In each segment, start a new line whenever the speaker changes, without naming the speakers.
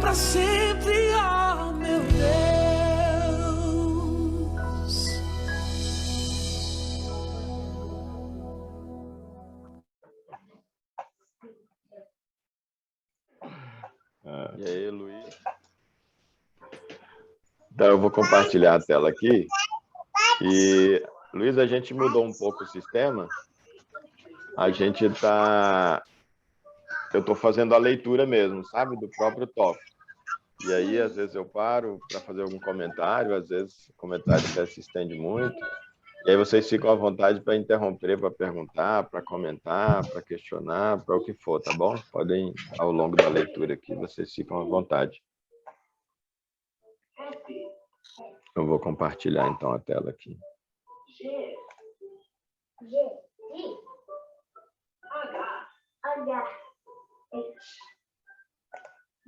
para sempre, ó meu Deus.
E aí, Luiz? Então, eu vou compartilhar a tela aqui. E, Luiz, a gente mudou um pouco o sistema. A gente está... Eu estou fazendo a leitura mesmo, sabe? Do próprio tópico. E aí, às vezes, eu paro para fazer algum comentário, às vezes o comentário até se estende muito. E aí vocês ficam à vontade para interromper, para perguntar, para comentar, para questionar, para o que for, tá bom? Podem, ao longo da leitura aqui, vocês ficam à vontade. Eu vou compartilhar, então, a tela aqui.
G, I, H, H,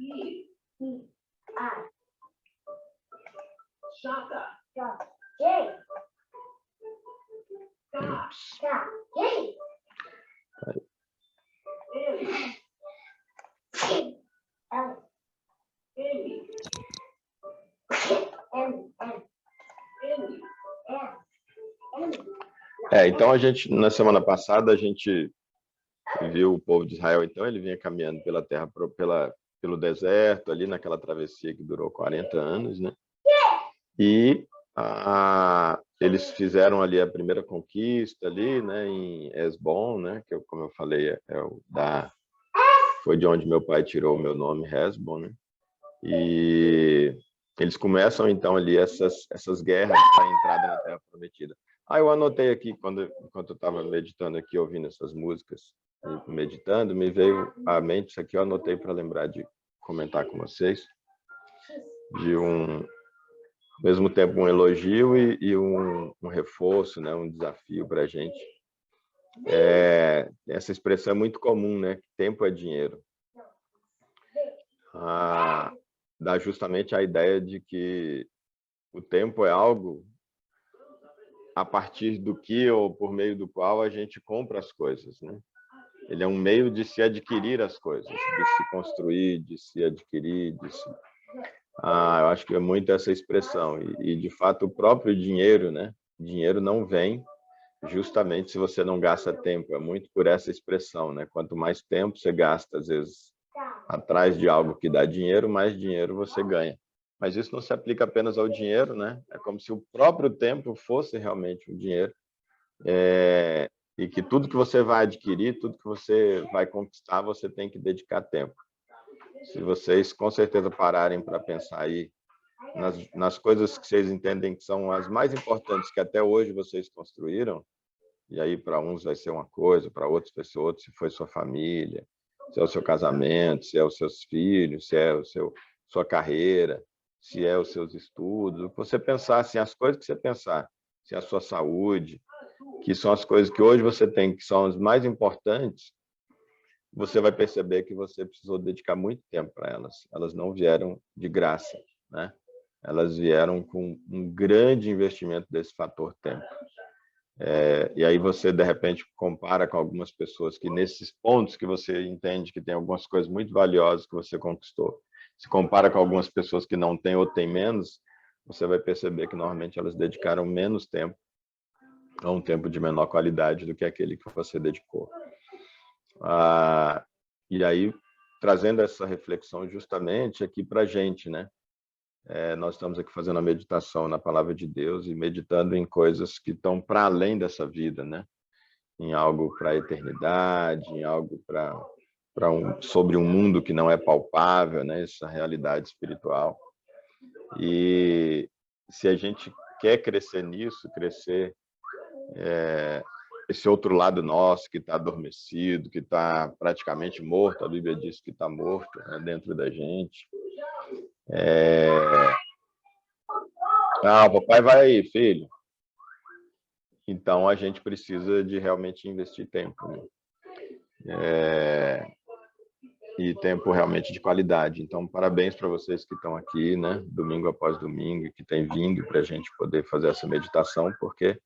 I, A, J, J, K, J, L, M,
Então a gente, na semana passada, a gente viu o povo de Israel, então ele vinha caminhando pela terra, pelo deserto, ali naquela travessia que durou 40 anos, né? E eles fizeram ali a primeira conquista ali, né, em Hesbon, né, que como eu falei, foi de onde meu pai tirou o meu nome, Hesbon, né? E eles começam então ali essas guerras para a entrada na Terra Prometida. Eu anotei aqui enquanto eu estava meditando aqui, ouvindo essas músicas, meditando, me veio à mente isso aqui, eu anotei para lembrar de comentar com vocês, de ao mesmo tempo um elogio e um reforço, né, um desafio para a gente. Essa expressão é muito comum, né? Tempo é dinheiro. Dá justamente a ideia de que o tempo é algo a partir do que ou por meio do qual a gente compra as coisas, né? Ele é um meio de se adquirir as coisas, de se construir, de se adquirir, eu acho que é muito essa expressão. E de fato, o próprio dinheiro, né? Dinheiro não vem justamente se você não gasta tempo. É muito por essa expressão, né? Quanto mais tempo você gasta, às vezes, atrás de algo que dá dinheiro, mais dinheiro você ganha. Mas isso não se aplica apenas ao dinheiro, né? É como se o próprio tempo fosse realmente um dinheiro. E que tudo que você vai adquirir, tudo que você vai conquistar, você tem que dedicar tempo. Se vocês, com certeza, pararem para pensar aí nas coisas que vocês entendem que são as mais importantes que até hoje vocês construíram, e aí para uns vai ser uma coisa, para outros vai ser outra, se foi sua família, se é o seu casamento, se é os seus filhos, se é sua carreira, se é os seus estudos. Você pensar assim, as coisas que você pensar, se é a sua saúde, que são as coisas que hoje você tem, que são as mais importantes, você vai perceber que você precisou dedicar muito tempo para elas. Elas não vieram de graça, né? Elas vieram com um grande investimento desse fator tempo. E aí você, de repente, compara com algumas pessoas que nesses pontos que você entende que tem algumas coisas muito valiosas que você conquistou. Se compara com algumas pessoas que não têm ou têm menos, você vai perceber que normalmente elas dedicaram menos tempo, a um tempo de menor qualidade do que aquele que você dedicou. E aí, trazendo essa reflexão justamente aqui para a gente, né? Nós estamos aqui fazendo a meditação na Palavra de Deus e meditando em coisas que estão para além dessa vida, né? Em algo para a eternidade, em algo sobre um mundo que não é palpável, né? Essa realidade espiritual. E se a gente quer crescer nisso, crescer esse outro lado nosso que está adormecido, que está praticamente morto, a Bíblia diz que está morto, né, dentro da gente. O papai vai aí, filho. Então a gente precisa de realmente investir tempo, né? E tempo realmente de qualidade. Então, parabéns para vocês que estão aqui, né, domingo após domingo, e que têm vindo para a gente poder fazer essa meditação, porque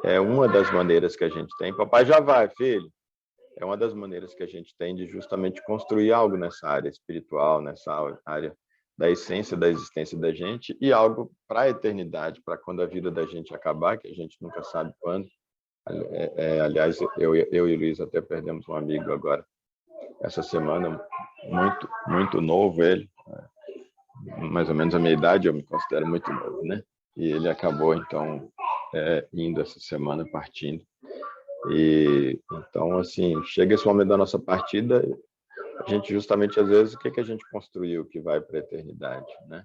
é uma das maneiras que a gente tem. Papai já vai, filho. é uma das maneiras que a gente tem de justamente construir algo nessa área espiritual, nessa área da essência da existência da gente e algo para a eternidade, para quando a vida da gente acabar, que a gente nunca sabe quando. Aliás, eu e o Luiz até perdemos um amigo agora, essa semana, muito novo ele, mais ou menos a minha idade, eu me considero muito novo, né? E ele acabou, então, indo essa semana, partindo. E então, assim, chega esse momento da nossa partida, a gente justamente, às vezes, o que a gente construiu que vai para a eternidade, né?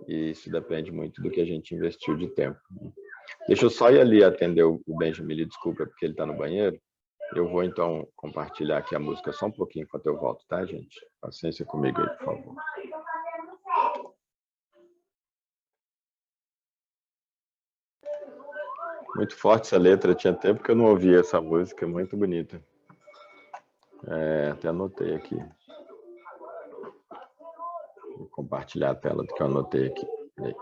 E isso depende muito do que a gente investiu de tempo. Deixa eu só ir ali atender o Benjamin, desculpa, porque ele está no banheiro. Eu vou, então, compartilhar aqui a música só um pouquinho enquanto eu volto, tá, gente? Paciência comigo aí, por favor. Muito forte essa letra, tinha tempo que eu não ouvia essa música, muito bonita. Até anotei aqui. Vou compartilhar a tela do que eu anotei aqui. Aí.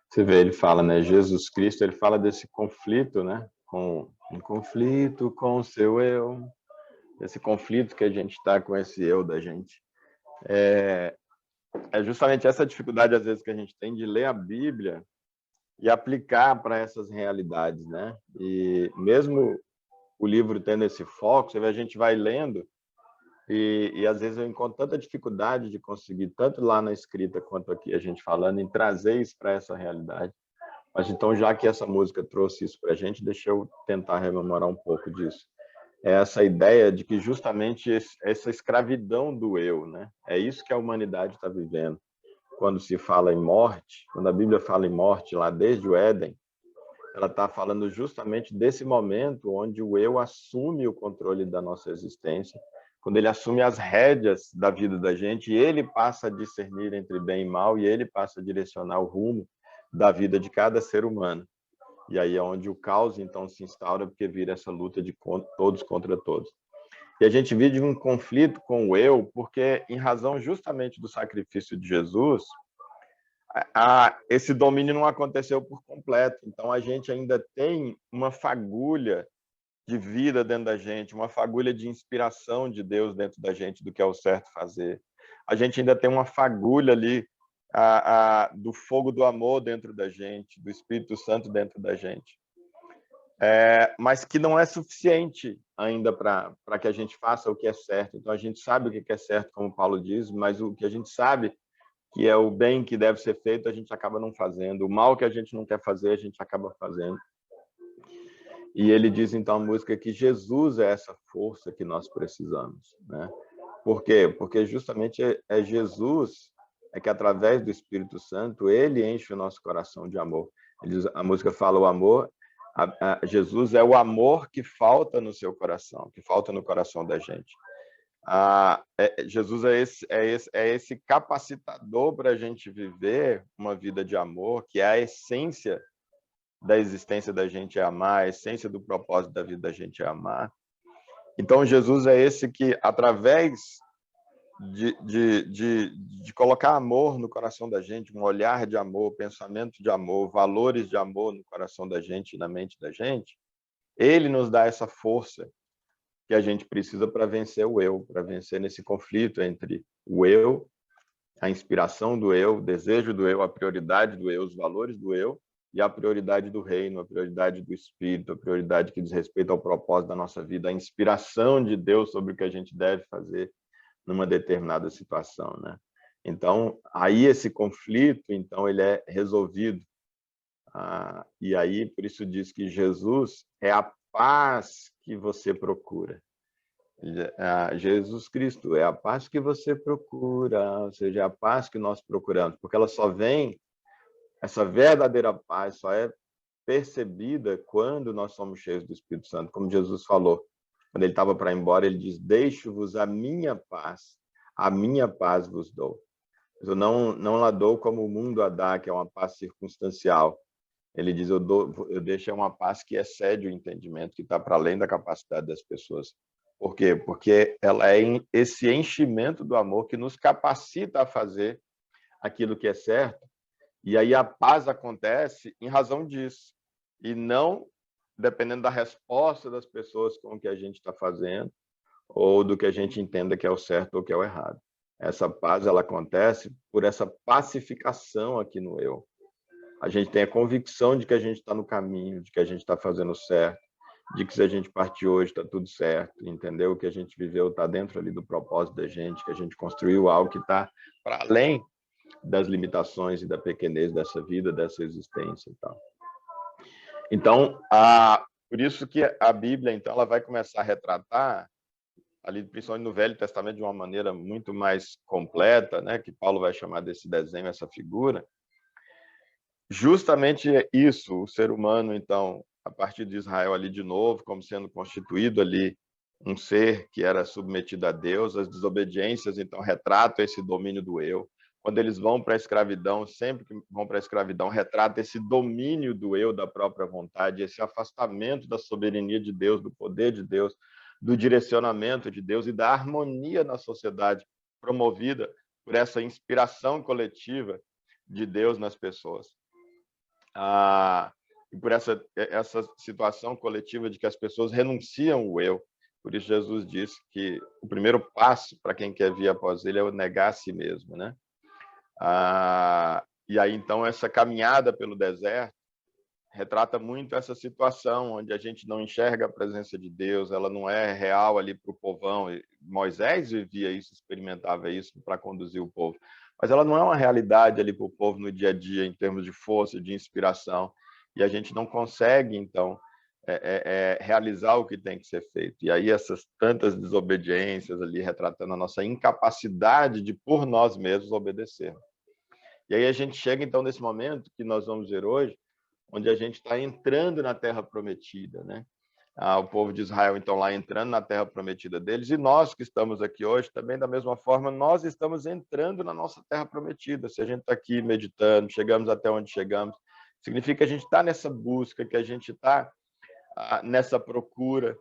Você vê, ele fala, né? Jesus Cristo, ele fala desse conflito, né? Um conflito com o seu eu, esse conflito que a gente está com esse eu da gente. É justamente essa dificuldade, às vezes, que a gente tem de ler a Bíblia e aplicar para essas realidades, né? E mesmo o livro tendo esse foco, você vê, a gente vai lendo e às vezes eu encontro tanta dificuldade de conseguir, tanto lá na escrita quanto aqui a gente falando, em trazer isso para essa realidade. Mas então, já que essa música trouxe isso para a gente, deixa eu tentar rememorar um pouco disso. É essa ideia de que justamente essa escravidão do eu, né? É isso que a humanidade está vivendo. Quando se fala em morte, quando a Bíblia fala em morte, lá desde o Éden, ela está falando justamente desse momento onde o eu assume o controle da nossa existência, quando ele assume as rédeas da vida da gente, e ele passa a discernir entre bem e mal, e ele passa a direcionar o rumo da vida de cada ser humano. E aí é onde o caos, então, se instaura, porque vira essa luta de todos contra todos. E a gente vive um conflito com o eu, porque, em razão justamente do sacrifício de Jesus, esse domínio não aconteceu por completo. Então, a gente ainda tem uma fagulha de vida dentro da gente, uma fagulha de inspiração de Deus dentro da gente, do que é o certo fazer. A gente ainda tem uma fagulha ali do fogo do amor dentro da gente, do Espírito Santo dentro da gente. Mas que não é suficiente ainda para que a gente faça o que é certo. Então, a gente sabe o que é certo, como Paulo diz, mas o que a gente sabe que é o bem que deve ser feito, a gente acaba não fazendo. O mal que a gente não quer fazer, a gente acaba fazendo. E ele diz, então, a música, que Jesus é essa força que nós precisamos, né? Por quê? Porque justamente é Jesus, que através do Espírito Santo, ele enche o nosso coração de amor. A música fala o amor, Jesus é o amor que falta no seu coração, que falta no coração da gente. Jesus é esse capacitador para a gente viver uma vida de amor, que é a essência da existência da gente é amar, a essência do propósito da vida da gente é amar. Então, Jesus é esse que, através de colocar amor no coração da gente, um olhar de amor, pensamento de amor, valores de amor no coração da gente e na mente da gente, ele nos dá essa força que a gente precisa para vencer o eu, para vencer nesse conflito entre o eu, a inspiração do eu, o desejo do eu, a prioridade do eu, os valores do eu, e a prioridade do reino, a prioridade do Espírito, a prioridade que diz respeito ao propósito da nossa vida, a inspiração de Deus sobre o que a gente deve fazer numa determinada situação, né? Então, aí esse conflito, então, ele é resolvido. E aí, por isso diz que Jesus é a paz que você procura. Jesus Cristo é a paz que você procura, ou seja, é a paz que nós procuramos, porque ela só vem, essa verdadeira paz só é percebida quando nós somos cheios do Espírito Santo, como Jesus falou. Quando ele estava para ir embora, ele diz, deixo-vos a minha paz vos dou. Eu não a dou como o mundo a dá, que é uma paz circunstancial. Ele diz, eu deixo uma paz que excede o entendimento, que está para além da capacidade das pessoas. Por quê? Porque ela é esse enchimento do amor que nos capacita a fazer aquilo que é certo, e aí a paz acontece em razão disso, e não dependendo da resposta das pessoas com o que a gente está fazendo, ou do que a gente entenda que é o certo ou que é o errado. Essa paz, ela acontece por essa pacificação aqui no eu. A gente tem a convicção de que a gente está no caminho, de que a gente está fazendo certo, de que se a gente partir hoje está tudo certo, entendeu? Que a gente viveu está dentro ali do propósito da gente, que a gente construiu algo que está para além das limitações e da pequenez dessa vida, dessa existência e tal. Então, por isso que a Bíblia, então, ela vai começar a retratar, ali, principalmente no Velho Testamento, de uma maneira muito mais completa, né, que Paulo vai chamar desse desenho, essa figura, justamente isso, o ser humano, então, a partir de Israel ali de novo, como sendo constituído ali um ser que era submetido a Deus, as desobediências, então, retratam esse domínio do eu. Quando eles vão para a escravidão, sempre que vão para a escravidão, retrata esse domínio do eu, da própria vontade, esse afastamento da soberania de Deus, do poder de Deus, do direcionamento de Deus e da harmonia na sociedade promovida por essa inspiração coletiva de Deus nas pessoas. E por essa situação coletiva de que as pessoas renunciam o eu. Por isso Jesus disse que o primeiro passo para quem quer vir após ele é o negar a si mesmo, né? E aí, então, essa caminhada pelo deserto retrata muito essa situação onde a gente não enxerga a presença de Deus, ela não é real ali para o povão. Moisés vivia isso, experimentava isso para conduzir o povo, mas ela não é uma realidade ali para o povo no dia a dia, em termos de força, de inspiração, e a gente não consegue, então, realizar o que tem que ser feito. E aí essas tantas desobediências ali, retratando a nossa incapacidade de, por nós mesmos, obedecer. E aí a gente chega, então, nesse momento que nós vamos ver hoje, onde a gente está entrando na Terra Prometida, né? O povo de Israel, então, lá entrando na Terra Prometida deles, e nós que estamos aqui hoje, também, da mesma forma, nós estamos entrando na nossa Terra Prometida. Se a gente está aqui meditando, chegamos até onde chegamos, significa que a gente está nessa busca, que a gente está nessa procura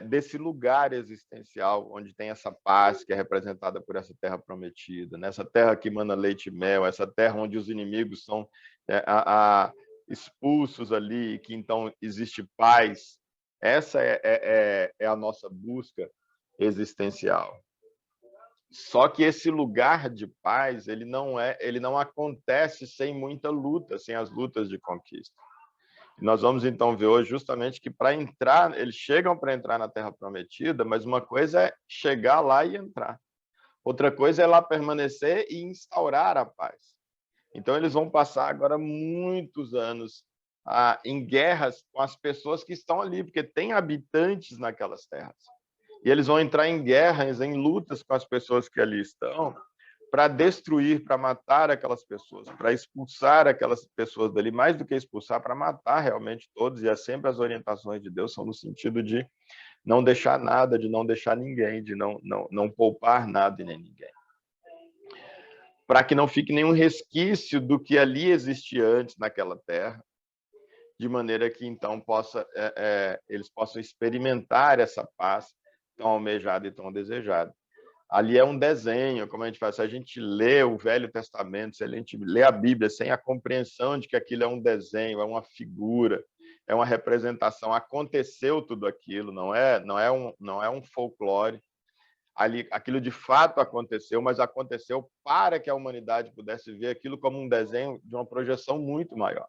desse lugar existencial, onde tem essa paz que é representada por essa Terra Prometida, nessa terra que emana leite e mel, essa terra onde os inimigos são expulsos ali, que então existe paz. Essa é a nossa busca existencial. Só que esse lugar de paz, ele não acontece sem muita luta, sem as lutas de conquista. E nós vamos então ver hoje justamente que para entrar, eles chegam para entrar na Terra Prometida, mas uma coisa é chegar lá e entrar. Outra coisa é lá permanecer e instaurar a paz. Então eles vão passar agora muitos anos em guerras com as pessoas que estão ali, porque tem habitantes naquelas terras. E eles vão entrar em guerras, em lutas com as pessoas que ali estão, para destruir, para matar aquelas pessoas, para expulsar aquelas pessoas dali, mais do que expulsar, para matar realmente todos, e sempre as orientações de Deus são no sentido de não deixar nada, de não deixar ninguém, de não poupar nada e nem ninguém. Para que não fique nenhum resquício do que ali existia antes naquela terra, de maneira que então eles possam experimentar essa paz tão almejada e tão desejada. Ali é um desenho, como a gente faz, se a gente lê o Velho Testamento, se a gente lê a Bíblia sem a compreensão de que aquilo é um desenho, é uma figura, é uma representação, aconteceu tudo aquilo, não é um folclore. Ali, aquilo de fato aconteceu, mas aconteceu para que a humanidade pudesse ver aquilo como um desenho de uma projeção muito maior.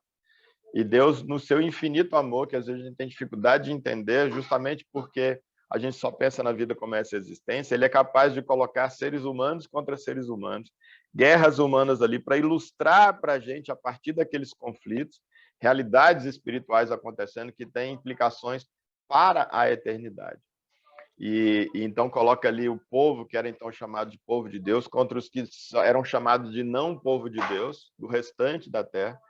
E Deus, no seu infinito amor, que às vezes a gente tem dificuldade de entender, justamente porque a gente só pensa na vida como essa existência, ele é capaz de colocar seres humanos contra seres humanos, guerras humanas ali, para ilustrar para a gente, a partir daqueles conflitos, realidades espirituais acontecendo que têm implicações para a eternidade. E então coloca ali o povo, que era então chamado de povo de Deus, contra os que eram chamados de não povo de Deus, do restante da terra,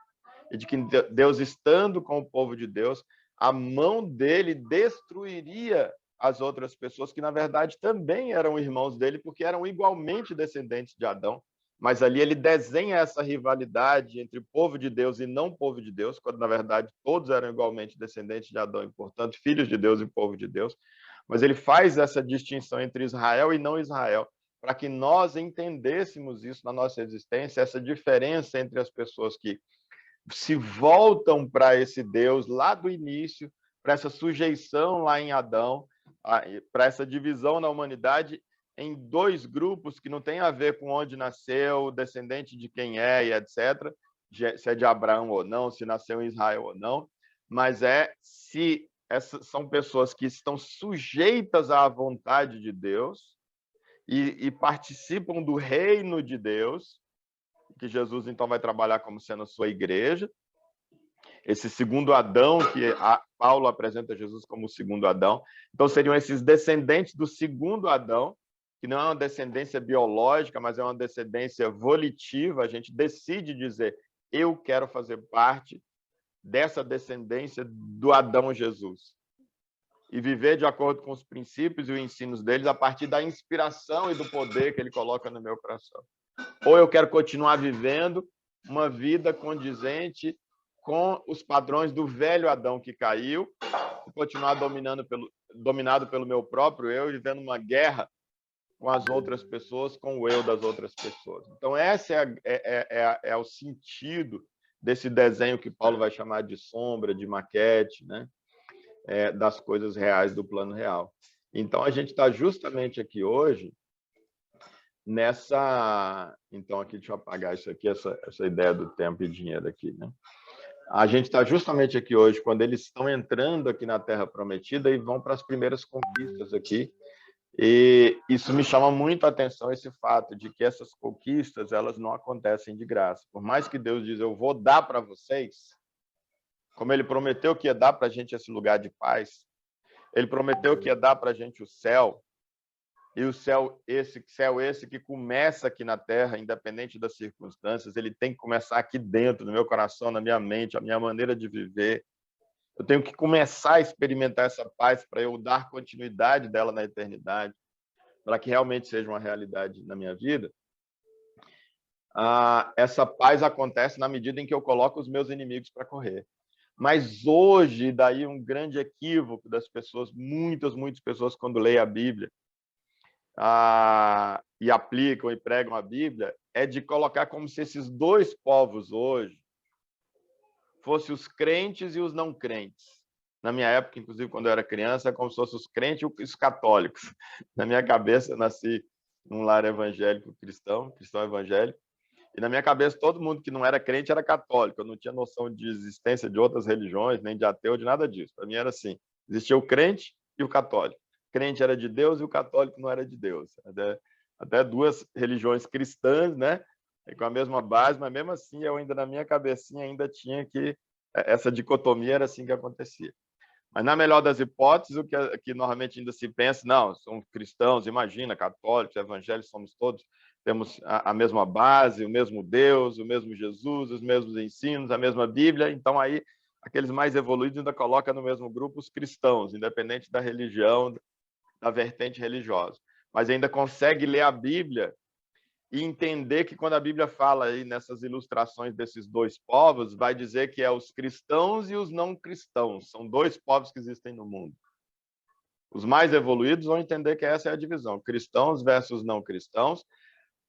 e de que Deus, estando com o povo de Deus, a mão dele destruiria as outras pessoas que, na verdade, também eram irmãos dele, porque eram igualmente descendentes de Adão, mas ali ele desenha essa rivalidade entre povo de Deus e não povo de Deus, quando na verdade todos eram igualmente descendentes de Adão e, portanto, filhos de Deus e povo de Deus. Mas ele faz essa distinção entre Israel e não Israel, para que nós entendêssemos isso na nossa existência, essa diferença entre as pessoas que se voltam para esse Deus lá do início, para essa sujeição lá em Adão, para essa divisão na humanidade em dois grupos que não tem a ver com onde nasceu, descendente de quem é e etc., se é de Abraão ou não, se nasceu em Israel ou não, mas se essas são pessoas que estão sujeitas à vontade de Deus e participam do reino de Deus, que Jesus então vai trabalhar como sendo a sua igreja. Esse segundo Adão, que Paulo apresenta Jesus como o segundo Adão. Então, seriam esses descendentes do segundo Adão, que não é uma descendência biológica, mas é uma descendência volitiva. A gente decide dizer, eu quero fazer parte dessa descendência do Adão Jesus. E viver de acordo com os princípios e os ensinos deles a partir da inspiração e do poder que ele coloca no meu coração. Ou eu quero continuar vivendo uma vida condizente com os padrões do velho Adão que caiu, e continuar dominado pelo meu próprio eu, vivendo uma guerra com as outras pessoas, com o eu das outras pessoas. Então, esse é o sentido desse desenho que Paulo vai chamar de sombra, de maquete, né? Das coisas reais do plano real. Então, a gente está justamente aqui hoje nessa... Então, aqui, deixa eu apagar isso aqui, essa ideia do tempo e dinheiro aqui, né? A gente está justamente aqui hoje, quando eles estão entrando aqui na Terra Prometida e vão para as primeiras conquistas aqui. E isso me chama muito a atenção, esse fato de que essas conquistas, elas não acontecem de graça. Por mais que Deus diz, eu vou dar para vocês, como ele prometeu que ia dar para a gente esse lugar de paz, ele prometeu que ia dar para a gente o céu, e o céu esse que começa aqui na Terra, independente das circunstâncias, ele tem que começar aqui dentro, no meu coração, na minha mente, a minha maneira de viver. Eu tenho que começar a experimentar essa paz para eu dar continuidade dela na eternidade, para que realmente seja uma realidade na minha vida. Essa paz acontece na medida em que eu coloco os meus inimigos para correr. Mas hoje, daí um grande equívoco das pessoas, muitas pessoas, quando leem a Bíblia e aplicam e pregam a Bíblia, é de colocar como se esses dois povos hoje fossem os crentes e os não crentes. Na minha época, inclusive, quando eu era criança, é como se fossem os crentes e os católicos. Na minha cabeça, eu nasci num lar evangélico cristão evangélico, e na minha cabeça, todo mundo que não era crente era católico. Eu não tinha noção de existência de outras religiões, nem de ateu, de nada disso. Para mim era assim, existia o crente e o católico. O crente era de Deus e o católico não era de Deus. Até duas religiões cristãs, né? Com a mesma base, mas mesmo assim, eu ainda na minha cabecinha ainda tinha que... Essa dicotomia era assim que acontecia. Mas na melhor das hipóteses, o que normalmente ainda se pensa, não, somos cristãos, imagina, católicos, evangélicos, somos todos, temos a mesma base, o mesmo Deus, o mesmo Jesus, os mesmos ensinos, a mesma Bíblia. Então, aí, aqueles mais evoluídos ainda colocam no mesmo grupo os cristãos, independente da religião, da vertente religiosa. Mas ainda consegue ler a Bíblia e entender que quando a Bíblia fala aí nessas ilustrações desses dois povos, vai dizer que é os cristãos e os não cristãos. São dois povos que existem no mundo. Os mais evoluídos vão entender que essa é a divisão, cristãos versus não cristãos,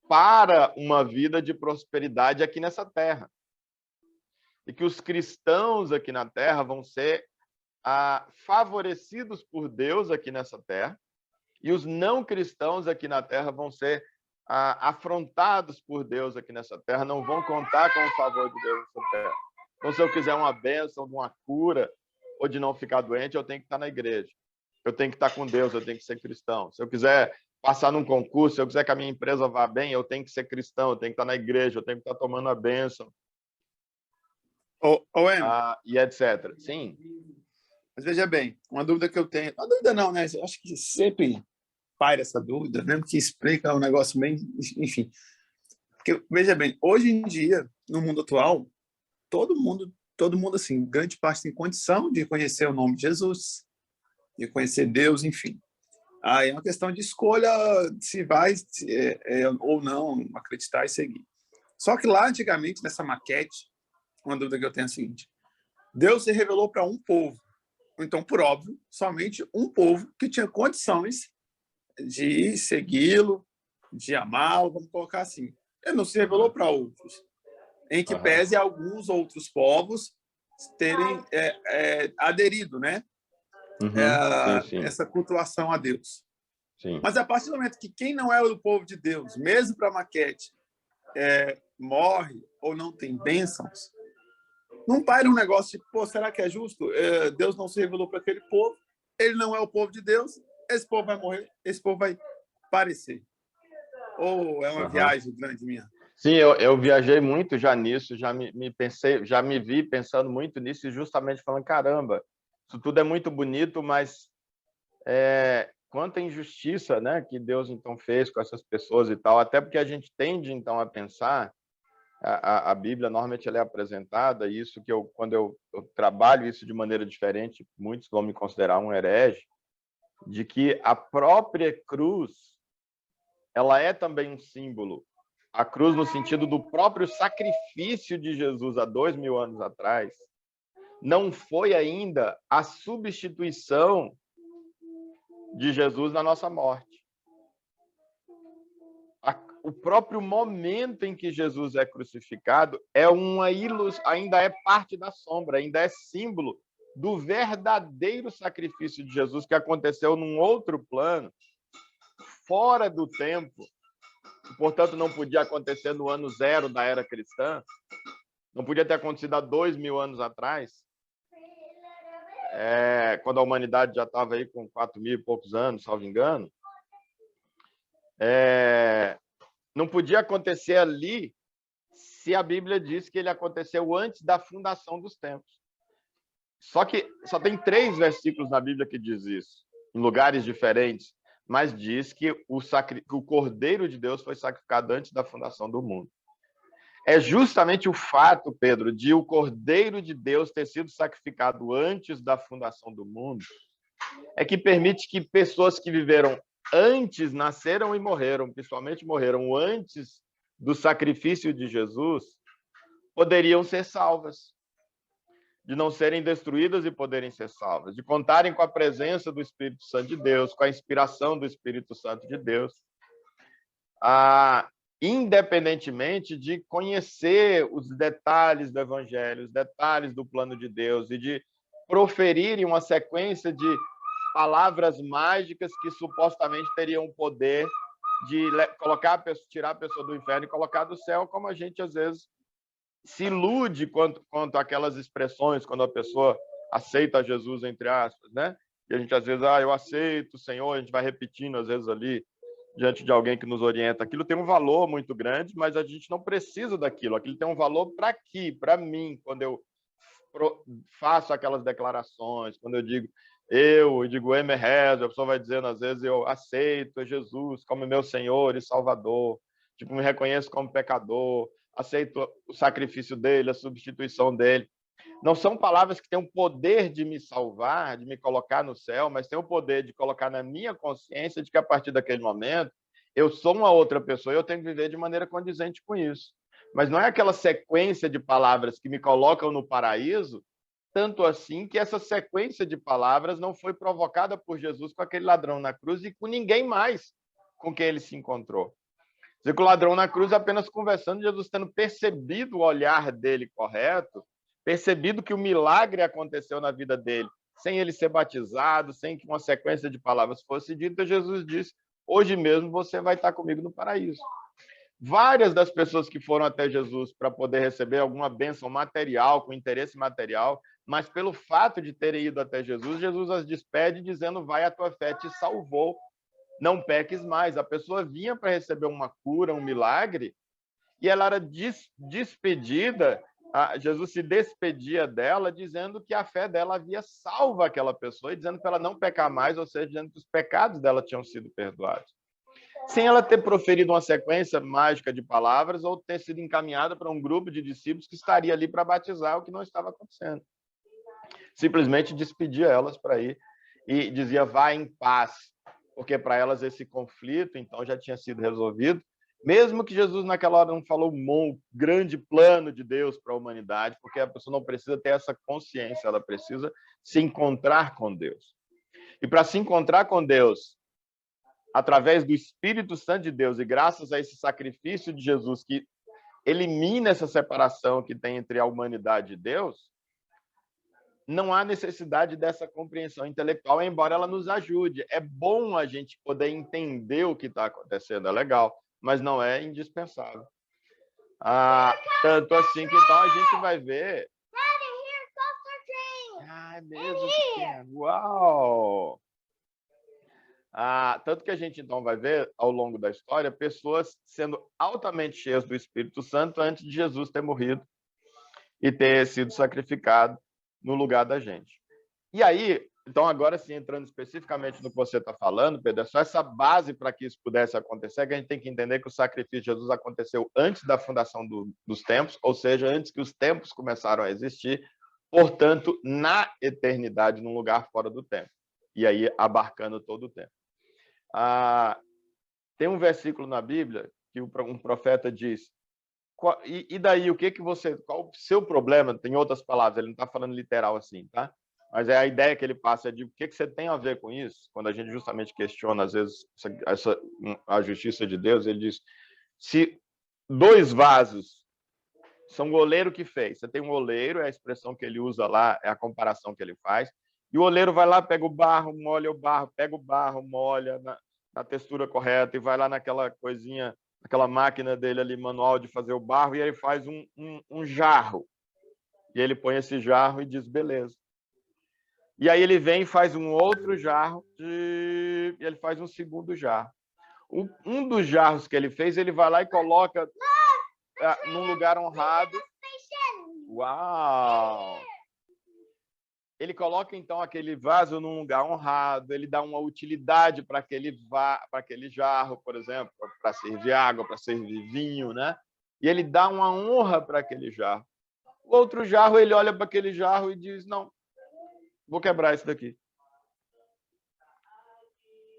para uma vida de prosperidade aqui nessa terra. E que os cristãos aqui na terra vão ser favorecidos por Deus aqui nessa terra, e os não cristãos aqui na terra vão ser afrontados por Deus aqui nessa terra, não vão contar com o favor de Deus nessa terra. Então, se eu quiser uma bênção, uma cura, ou de não ficar doente, eu tenho que estar na igreja. Eu tenho que estar com Deus, eu tenho que ser cristão. Se eu quiser passar num concurso, se eu quiser que a minha empresa vá bem, eu tenho que ser cristão, eu tenho que estar na igreja, eu tenho que estar tomando a bênção. E etc. Sim.
Mas veja bem, uma dúvida que eu tenho... Uma dúvida não, né? Eu acho que sempre paira essa dúvida, mesmo que explica um negócio bem... Enfim. Porque, veja bem, hoje em dia, no mundo atual, todo mundo, assim, grande parte tem condição de conhecer o nome de Jesus, de conhecer Deus, enfim. Aí é uma questão de escolha se vai ou não acreditar e seguir. Só que lá, antigamente, nessa maquete, uma dúvida que eu tenho é a seguinte: Deus se revelou para um povo. Então, por óbvio, somente um povo que tinha condições de segui-lo, de amá-lo, vamos colocar assim. Ele não se revelou para outros, em que pese alguns outros povos terem aderido, né?
Sim, sim,
Essa cultuação a Deus.
sim.
Mas a partir do momento que quem não é do povo de Deus, mesmo para maquete, morre ou não tem bênçãos, não paira um negócio de, pô, será que é justo? Deus não se revelou para aquele povo, ele não é o povo de Deus, esse povo vai morrer, esse povo vai parecer. Ou é uma viagem grande minha?
Sim, eu viajei muito já nisso, já me vi pensando muito nisso e justamente falando, caramba, isso tudo é muito bonito, mas quanta injustiça, né, que Deus então fez com essas pessoas e tal, até porque a gente tende então a pensar, a Bíblia normalmente ela é apresentada, e isso que quando eu trabalho isso de maneira diferente, muitos vão me considerar um herege, de que a própria cruz, ela é também um símbolo. A cruz no sentido do próprio sacrifício de Jesus há 2000 anos atrás, não foi ainda a substituição de Jesus na nossa morte. O próprio momento em que Jesus é crucificado ainda é parte da sombra, ainda é símbolo do verdadeiro sacrifício de Jesus que aconteceu num outro plano, fora do tempo, portanto não podia acontecer no ano zero da era cristã, não podia ter acontecido há 2000 anos atrás, quando a humanidade já estava aí com 4.000 e poucos anos, salvo engano. Não podia acontecer ali se a Bíblia diz que ele aconteceu antes da fundação dos tempos. Só que só tem 3 versículos na Bíblia que diz isso, em lugares diferentes, mas diz que o Cordeiro de Deus foi sacrificado antes da fundação do mundo. É justamente o fato, Pedro, de o Cordeiro de Deus ter sido sacrificado antes da fundação do mundo, é que permite que pessoas que viveram antes, nasceram e morreram, principalmente morreram antes do sacrifício de Jesus, poderiam ser salvas, de não serem destruídas e poderem ser salvas, de contarem com a presença do Espírito Santo de Deus, com a inspiração do Espírito Santo de Deus, independentemente de conhecer os detalhes do Evangelho, os detalhes do plano de Deus, e de proferirem uma sequência de palavras mágicas que supostamente teriam o poder de tirar a pessoa do inferno e colocar do céu, como a gente às vezes se ilude quanto aquelas expressões, quando a pessoa aceita Jesus, entre aspas, né? E a gente às vezes, eu aceito o Senhor, a gente vai repetindo às vezes ali, diante de alguém que nos orienta. Aquilo tem um valor muito grande, mas a gente não precisa daquilo. Aquilo tem um valor para aqui, para mim, quando eu faço aquelas declarações, quando eu digo rezo, a pessoa vai dizendo, às vezes, eu aceito Jesus como meu Senhor e Salvador, tipo, me reconheço como pecador, aceito o sacrifício dele, a substituição dele. Não são palavras que têm o poder de me salvar, de me colocar no céu, mas têm o poder de colocar na minha consciência de que, a partir daquele momento, eu sou uma outra pessoa e eu tenho que viver de maneira condizente com isso. Mas não é aquela sequência de palavras que me colocam no paraíso, tanto assim que essa sequência de palavras não foi provocada por Jesus com aquele ladrão na cruz e com ninguém mais com quem ele se encontrou. Dizer que o ladrão na cruz, apenas conversando, Jesus tendo percebido o olhar dele correto, percebido que o milagre aconteceu na vida dele, sem ele ser batizado, sem que uma sequência de palavras fosse dita, Jesus disse, hoje mesmo você vai estar comigo no paraíso. Várias das pessoas que foram até Jesus para poder receber alguma bênção material, com interesse material, mas pelo fato de terem ido até Jesus, Jesus as despede dizendo, vai, a tua fé te salvou, não peques mais. A pessoa vinha para receber uma cura, um milagre, e ela era despedida, Jesus se despedia dela, dizendo que a fé dela havia salvo aquela pessoa, e dizendo para ela não pecar mais, ou seja, dizendo que os pecados dela tinham sido perdoados. Sem ela ter proferido uma sequência mágica de palavras ou ter sido encaminhada para um grupo de discípulos que estaria ali para batizar, o que não estava acontecendo. Simplesmente despedia elas para ir e dizia, vá em paz, porque para elas esse conflito, então, já tinha sido resolvido, mesmo que Jesus naquela hora não falou um grande plano de Deus para a humanidade, porque a pessoa não precisa ter essa consciência, ela precisa se encontrar com Deus. E para se encontrar com Deus, através do Espírito Santo de Deus, e graças a esse sacrifício de Jesus, que elimina essa separação que tem entre a humanidade e Deus, não há necessidade dessa compreensão intelectual, embora ela nos ajude. É bom a gente poder entender o que está acontecendo, é legal, mas não é indispensável. Tanto assim que então a gente vai ver... Ah, mesmo? Uau! Tanto que a gente então vai ver, ao longo da história, pessoas sendo altamente cheias do Espírito Santo antes de Jesus ter morrido e ter sido sacrificado no lugar da gente. E aí, então agora sim, entrando especificamente no que você está falando, Pedro, é só essa base para que isso pudesse acontecer, que a gente tem que entender que o sacrifício de Jesus aconteceu antes da fundação dos tempos, ou seja, antes que os tempos começaram a existir, portanto, na eternidade, num lugar fora do tempo. E aí, abarcando todo o tempo. Tem um versículo na Bíblia que um profeta diz: e daí, qual o seu problema? Tem outras palavras, ele não está falando literal assim, tá? Mas é a ideia que ele passa de o que você tem a ver com isso, quando a gente justamente questiona, às vezes, a justiça de Deus, ele diz: se 2 vasos são o oleiro que fez, você tem um oleiro, é a expressão que ele usa lá, é a comparação que ele faz, e o oleiro vai lá, pega o barro, molha o barro, pega o barro, molha na textura correta, e vai lá naquela coisinha, aquela máquina dele ali, manual de fazer o barro, e ele faz um jarro. E ele põe esse jarro e diz, beleza. E aí ele vem e faz um outro jarro, e ele faz um segundo jarro. Um dos jarros que ele fez, ele vai lá e coloca num lugar honrado. Uau! Ele coloca, então, aquele vaso num lugar honrado, ele dá uma utilidade para aquele jarro, por exemplo, para servir água, para servir vinho, né? E ele dá uma honra para aquele jarro. O outro jarro, ele olha para aquele jarro e diz, não, vou quebrar isso daqui.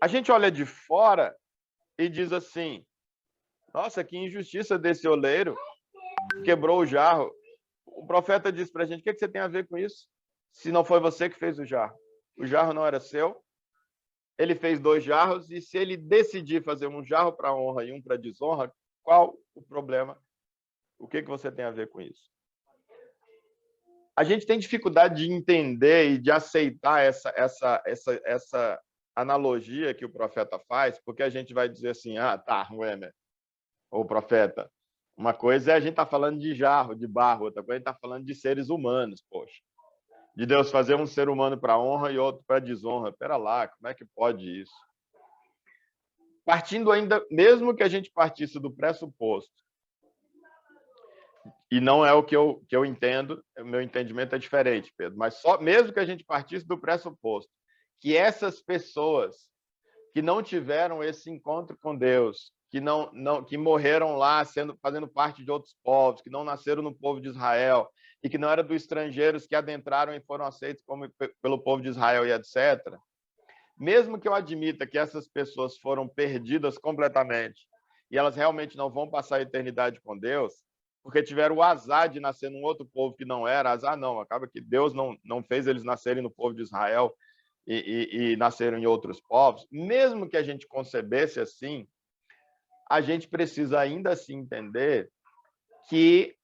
A gente olha de fora e diz assim, nossa, que injustiça desse oleiro, quebrou o jarro. O profeta diz para a gente, o que você tem a ver com isso? Se não foi você que fez o jarro não era seu, ele fez 2 jarros, e se ele decidir fazer um jarro para honra e um para desonra, qual o problema? O que você tem a ver com isso? A gente tem dificuldade de entender e de aceitar essa analogia que o profeta faz, porque a gente vai dizer assim, Wemer, ou profeta, uma coisa é a gente estar falando de jarro, de barro, outra coisa é a gente estar falando de seres humanos, poxa. De Deus fazer um ser humano para honra e outro para desonra. Pera lá, como é que pode isso? Partindo ainda, mesmo que a gente partisse do pressuposto, e não é o que eu entendo, o meu entendimento é diferente, Pedro, mas só mesmo que a gente partisse do pressuposto que essas pessoas que não tiveram esse encontro com Deus, que morreram lá fazendo parte de outros povos, que não nasceram no povo de Israel, e que não eram dos estrangeiros que adentraram e foram aceitos pelo povo de Israel e etc. Mesmo que eu admita que essas pessoas foram perdidas completamente e elas realmente não vão passar a eternidade com Deus, porque tiveram o azar de nascer num outro povo que não era, azar não, acaba que Deus não fez eles nascerem no povo de Israel e nasceram em outros povos, mesmo que a gente concebesse assim, a gente precisa ainda assim entender que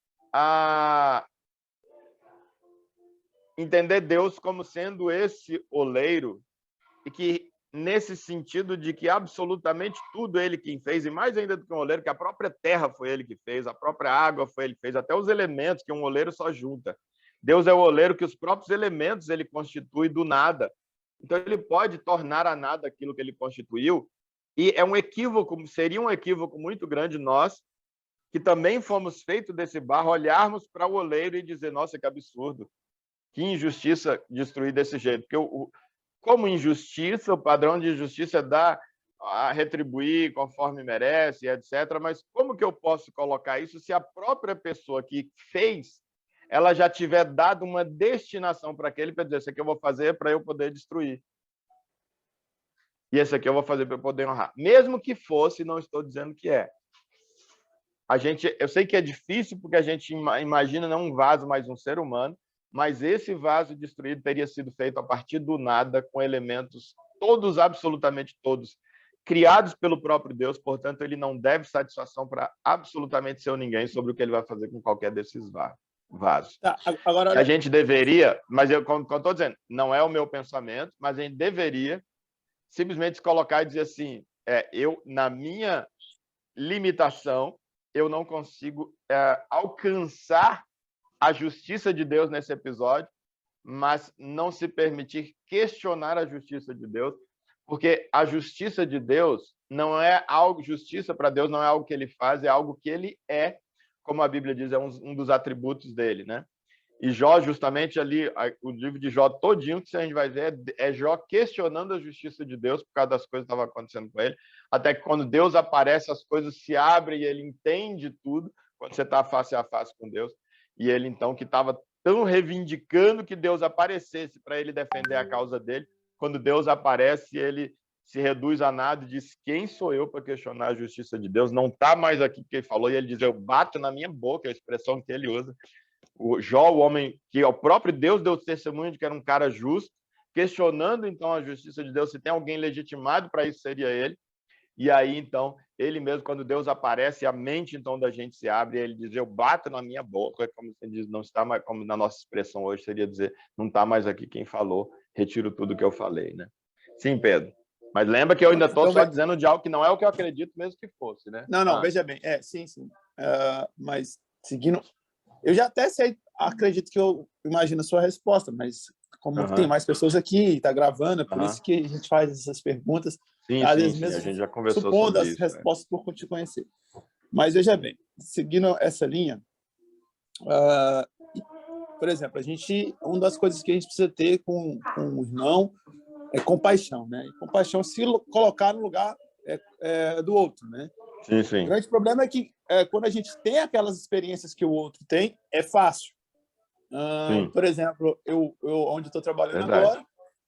entender Deus como sendo esse oleiro, e que nesse sentido de que absolutamente tudo ele quem fez, e mais ainda do que um oleiro, que a própria terra foi ele que fez, a própria água foi ele que fez, até os elementos que um oleiro só junta. Deus é o oleiro que os próprios elementos ele constitui do nada. Então ele pode tornar a nada aquilo que ele constituiu, e é um equívoco, seria um equívoco muito grande nós, que também fomos feitos desse barro, olharmos para o oleiro e dizer, nossa, que absurdo. Que injustiça destruir desse jeito. Porque, como injustiça, o padrão de justiça é dar a retribuir conforme merece, etc. Mas como que eu posso colocar isso se a própria pessoa que fez, ela já tiver dado uma destinação para aquele, para dizer, isso aqui eu vou fazer para eu poder destruir. e esse aqui eu vou fazer para eu poder honrar. Mesmo que fosse, não estou dizendo que é. Eu sei que é difícil, porque a gente imagina não um vaso, mas um ser humano, mas esse vaso destruído teria sido feito a partir do nada, com elementos todos, absolutamente todos, criados pelo próprio Deus, portanto, ele não deve satisfação para absolutamente ser ninguém sobre o que ele vai fazer com qualquer desses vasos.
Tá, agora,
a gente deveria, mas como eu estou dizendo, não é o meu pensamento, mas a gente deveria simplesmente se colocar e dizer assim, eu, na minha limitação, eu não consigo alcançar a justiça de Deus nesse episódio, mas não se permitir questionar a justiça de Deus, porque a justiça de Deus não é algo, justiça para Deus não é algo que ele faz, é algo que ele é, como a Bíblia diz, é um dos atributos dele, né? E Jó, justamente ali, o livro de Jó todinho, que a gente vai ver, é Jó questionando a justiça de Deus por causa das coisas que estavam acontecendo com ele, até que quando Deus aparece, as coisas se abrem e ele entende tudo, quando você está face a face com Deus, e ele, então, que estava tão reivindicando que Deus aparecesse para ele defender a causa dele, quando Deus aparece, ele se reduz a nada e diz, quem sou eu para questionar a justiça de Deus? Não está mais aqui que ele falou, e ele diz, eu bato na minha boca, a expressão que ele usa. O Jó, o homem que o próprio Deus deu testemunho de que era um cara justo, questionando, então, a justiça de Deus, se tem alguém legitimado para isso, seria ele. E aí, então, ele mesmo, quando Deus aparece, a mente, então, da gente se abre, e ele diz, eu bato na minha boca, é como você diz, não está mais, como na nossa expressão hoje, seria dizer, não está mais aqui quem falou, retiro tudo que eu falei, né? Sim, Pedro. Mas lembra que eu ainda estou só dizendo de algo que não é o que eu acredito mesmo que fosse, né?
Não, veja bem. Sim. Mas, seguindo... Eu já até sei, acredito que eu imagino a sua resposta, mas como tem mais pessoas aqui, está gravando, é por isso que a gente faz essas perguntas.
Sim,
às vezes
sim,
mesmo
a gente já conversou
supondo
sobre
as
isso,
respostas por te conhecer. Mas, veja bem, seguindo essa linha, por exemplo, uma das coisas que a gente precisa ter com o irmão é compaixão, né? E compaixão se colocar no lugar do outro, né?
Sim, sim.
O grande problema é que quando a gente tem aquelas experiências que o outro tem, é fácil. Por exemplo, eu onde estou trabalhando agora,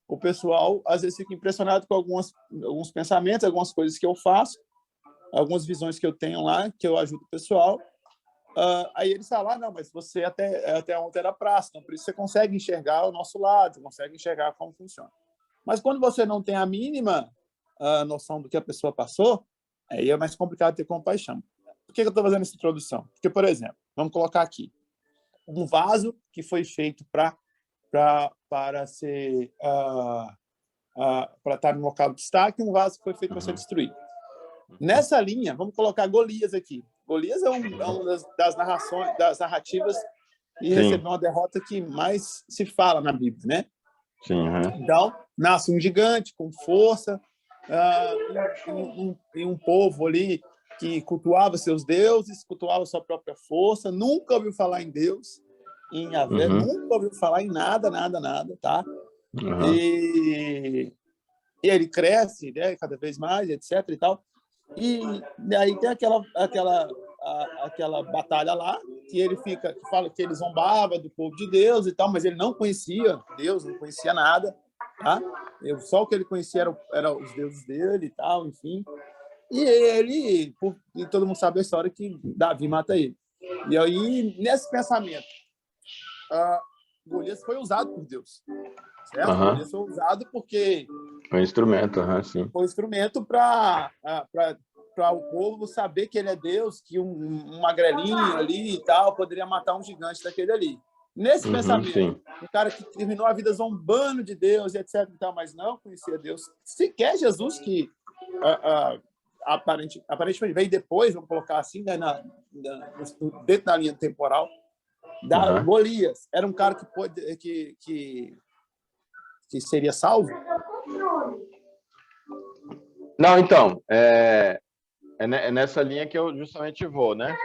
o pessoal às vezes fica impressionado com alguns pensamentos, algumas coisas que eu faço, algumas visões que eu tenho lá, que eu ajudo o pessoal. Aí eles falam, não, mas você até ontem era praça, então por isso você consegue enxergar o nosso lado, consegue enxergar como funciona. Mas quando você não tem a mínima noção do que a pessoa passou, aí é mais complicado ter compaixão. Por que eu estou fazendo essa introdução? Porque, por exemplo, vamos colocar aqui um vaso que foi feito para ser para estar no local de destaque, um vaso que foi feito para ser destruído. Nessa linha, vamos colocar Golias aqui. Golias é uma das narrativas e recebeu uma derrota que mais se fala na Bíblia, né?
Sim,
Então, nasce um gigante com força, e um povo ali que cultuava seus deuses, cultuava sua própria força, nunca ouviu falar em Deus, em Yahvé, nunca ouviu falar em nada, tá? E ele cresce, né, cada vez mais, etc. e tal. E aí tem aquela batalha lá, que ele fala que ele zombava do povo de Deus e tal, mas ele não conhecia Deus, não conhecia nada, tá? Só o que ele conhecia era os deuses dele e tal, enfim. E todo mundo sabe a história que Davi mata ele. E aí, nesse pensamento, Golias foi usado por Deus, certo? Golias foi usado porque
foi um instrumento, sim.
Foi um instrumento para o povo saber que ele é Deus, que um magrelinho ali e tal poderia matar um gigante daquele ali. Nesse pensamento,
sim.
Um cara que terminou a vida zombando de Deus e etc, e tal, mas não conhecia Deus, sequer Jesus, que aparentemente veio depois, vamos colocar assim, né, dentro da linha temporal, da Golias. Era um cara que seria salvo?
Não, então, é nessa linha que eu justamente vou, né?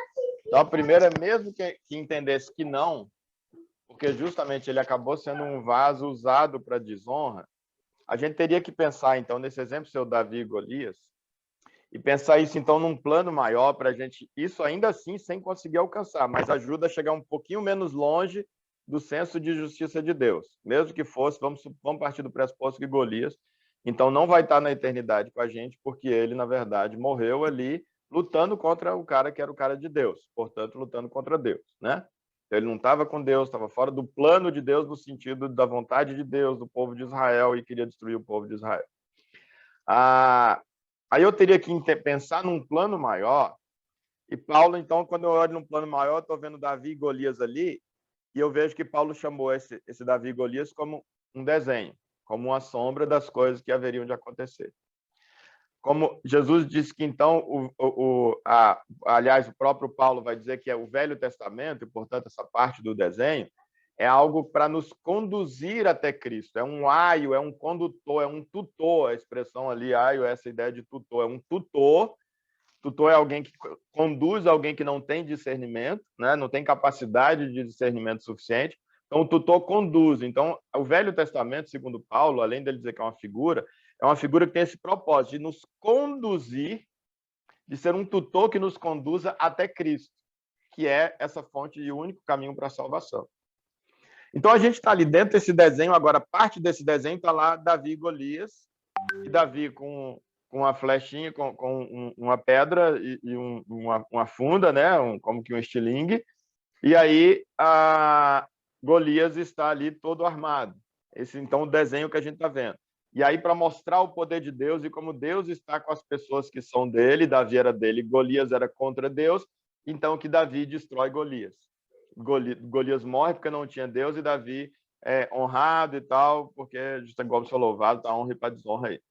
Então, a primeira, mesmo que entendesse que não, porque justamente ele acabou sendo um vaso usado para desonra, a gente teria que pensar, então, nesse exemplo seu Davi e Golias, e pensar isso, então, num plano maior para a gente, isso ainda assim sem conseguir alcançar, mas ajuda a chegar um pouquinho menos longe do senso de justiça de Deus. Mesmo que fosse, vamos partir do pressuposto que Golias Então não vai estar na eternidade com a gente, porque ele, na verdade, morreu ali lutando contra o cara que era o cara de Deus, portanto, lutando contra Deus, né? Então, ele não estava com Deus, estava fora do plano de Deus, no sentido da vontade de Deus, do povo de Israel, e queria destruir o povo de Israel. Aí eu teria que pensar num plano maior, e Paulo, então, quando eu olho num plano maior, estou vendo Davi e Golias ali, e eu vejo que Paulo chamou esse Davi e Golias como um desenho, como uma sombra das coisas que haveriam de acontecer. Como Jesus disse que, então, aliás, o próprio Paulo vai dizer que é o Velho Testamento, e, portanto, essa parte do desenho, é algo para nos conduzir até Cristo. É um aio, é um condutor, é um tutor. A expressão ali, aio, essa ideia de tutor. É um tutor. Tutor é alguém que conduz alguém que não tem discernimento, né? Não tem capacidade de discernimento suficiente. Então, o tutor conduz. Então, o Velho Testamento, segundo Paulo, além dele dizer que é uma figura que tem esse propósito de nos conduzir, de ser um tutor que nos conduza até Cristo, que é essa fonte e o único caminho para a salvação. Então, a gente está ali dentro desse desenho, agora parte desse desenho está lá Davi e Golias, e Davi com uma flechinha, com uma pedra e uma funda, né? Como que um estilingue, e aí Golias está ali todo armado. Esse, então, o desenho que a gente está vendo. E aí, para mostrar o poder de Deus e como Deus está com as pessoas que são dele, Davi era dele, Golias era contra Deus, então que Davi destrói Golias. Golias morre porque não tinha Deus, e Davi é honrado e tal, porque, igual você falou, louvado, tá honra e para desonra aí.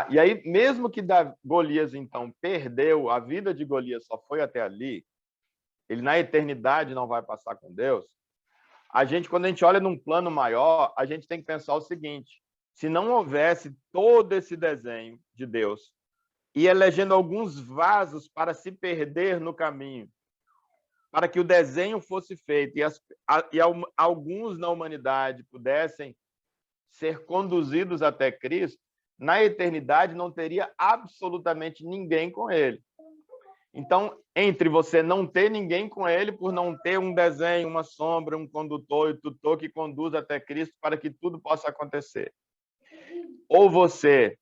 E aí, mesmo que Golias, então, perdeu, a vida de Golias só foi até ali, ele na eternidade não vai passar com Deus, quando a gente olha num plano maior, a gente tem que pensar o seguinte: se não houvesse todo esse desenho de Deus e elegendo alguns vasos para se perder no caminho, para que o desenho fosse feito e alguns na humanidade pudessem ser conduzidos até Cristo, na eternidade não teria absolutamente ninguém com ele. Então, entre você não ter ninguém com ele, por não ter um desenho, uma sombra, um condutor e tutor que conduz até Cristo para que tudo possa acontecer, ou você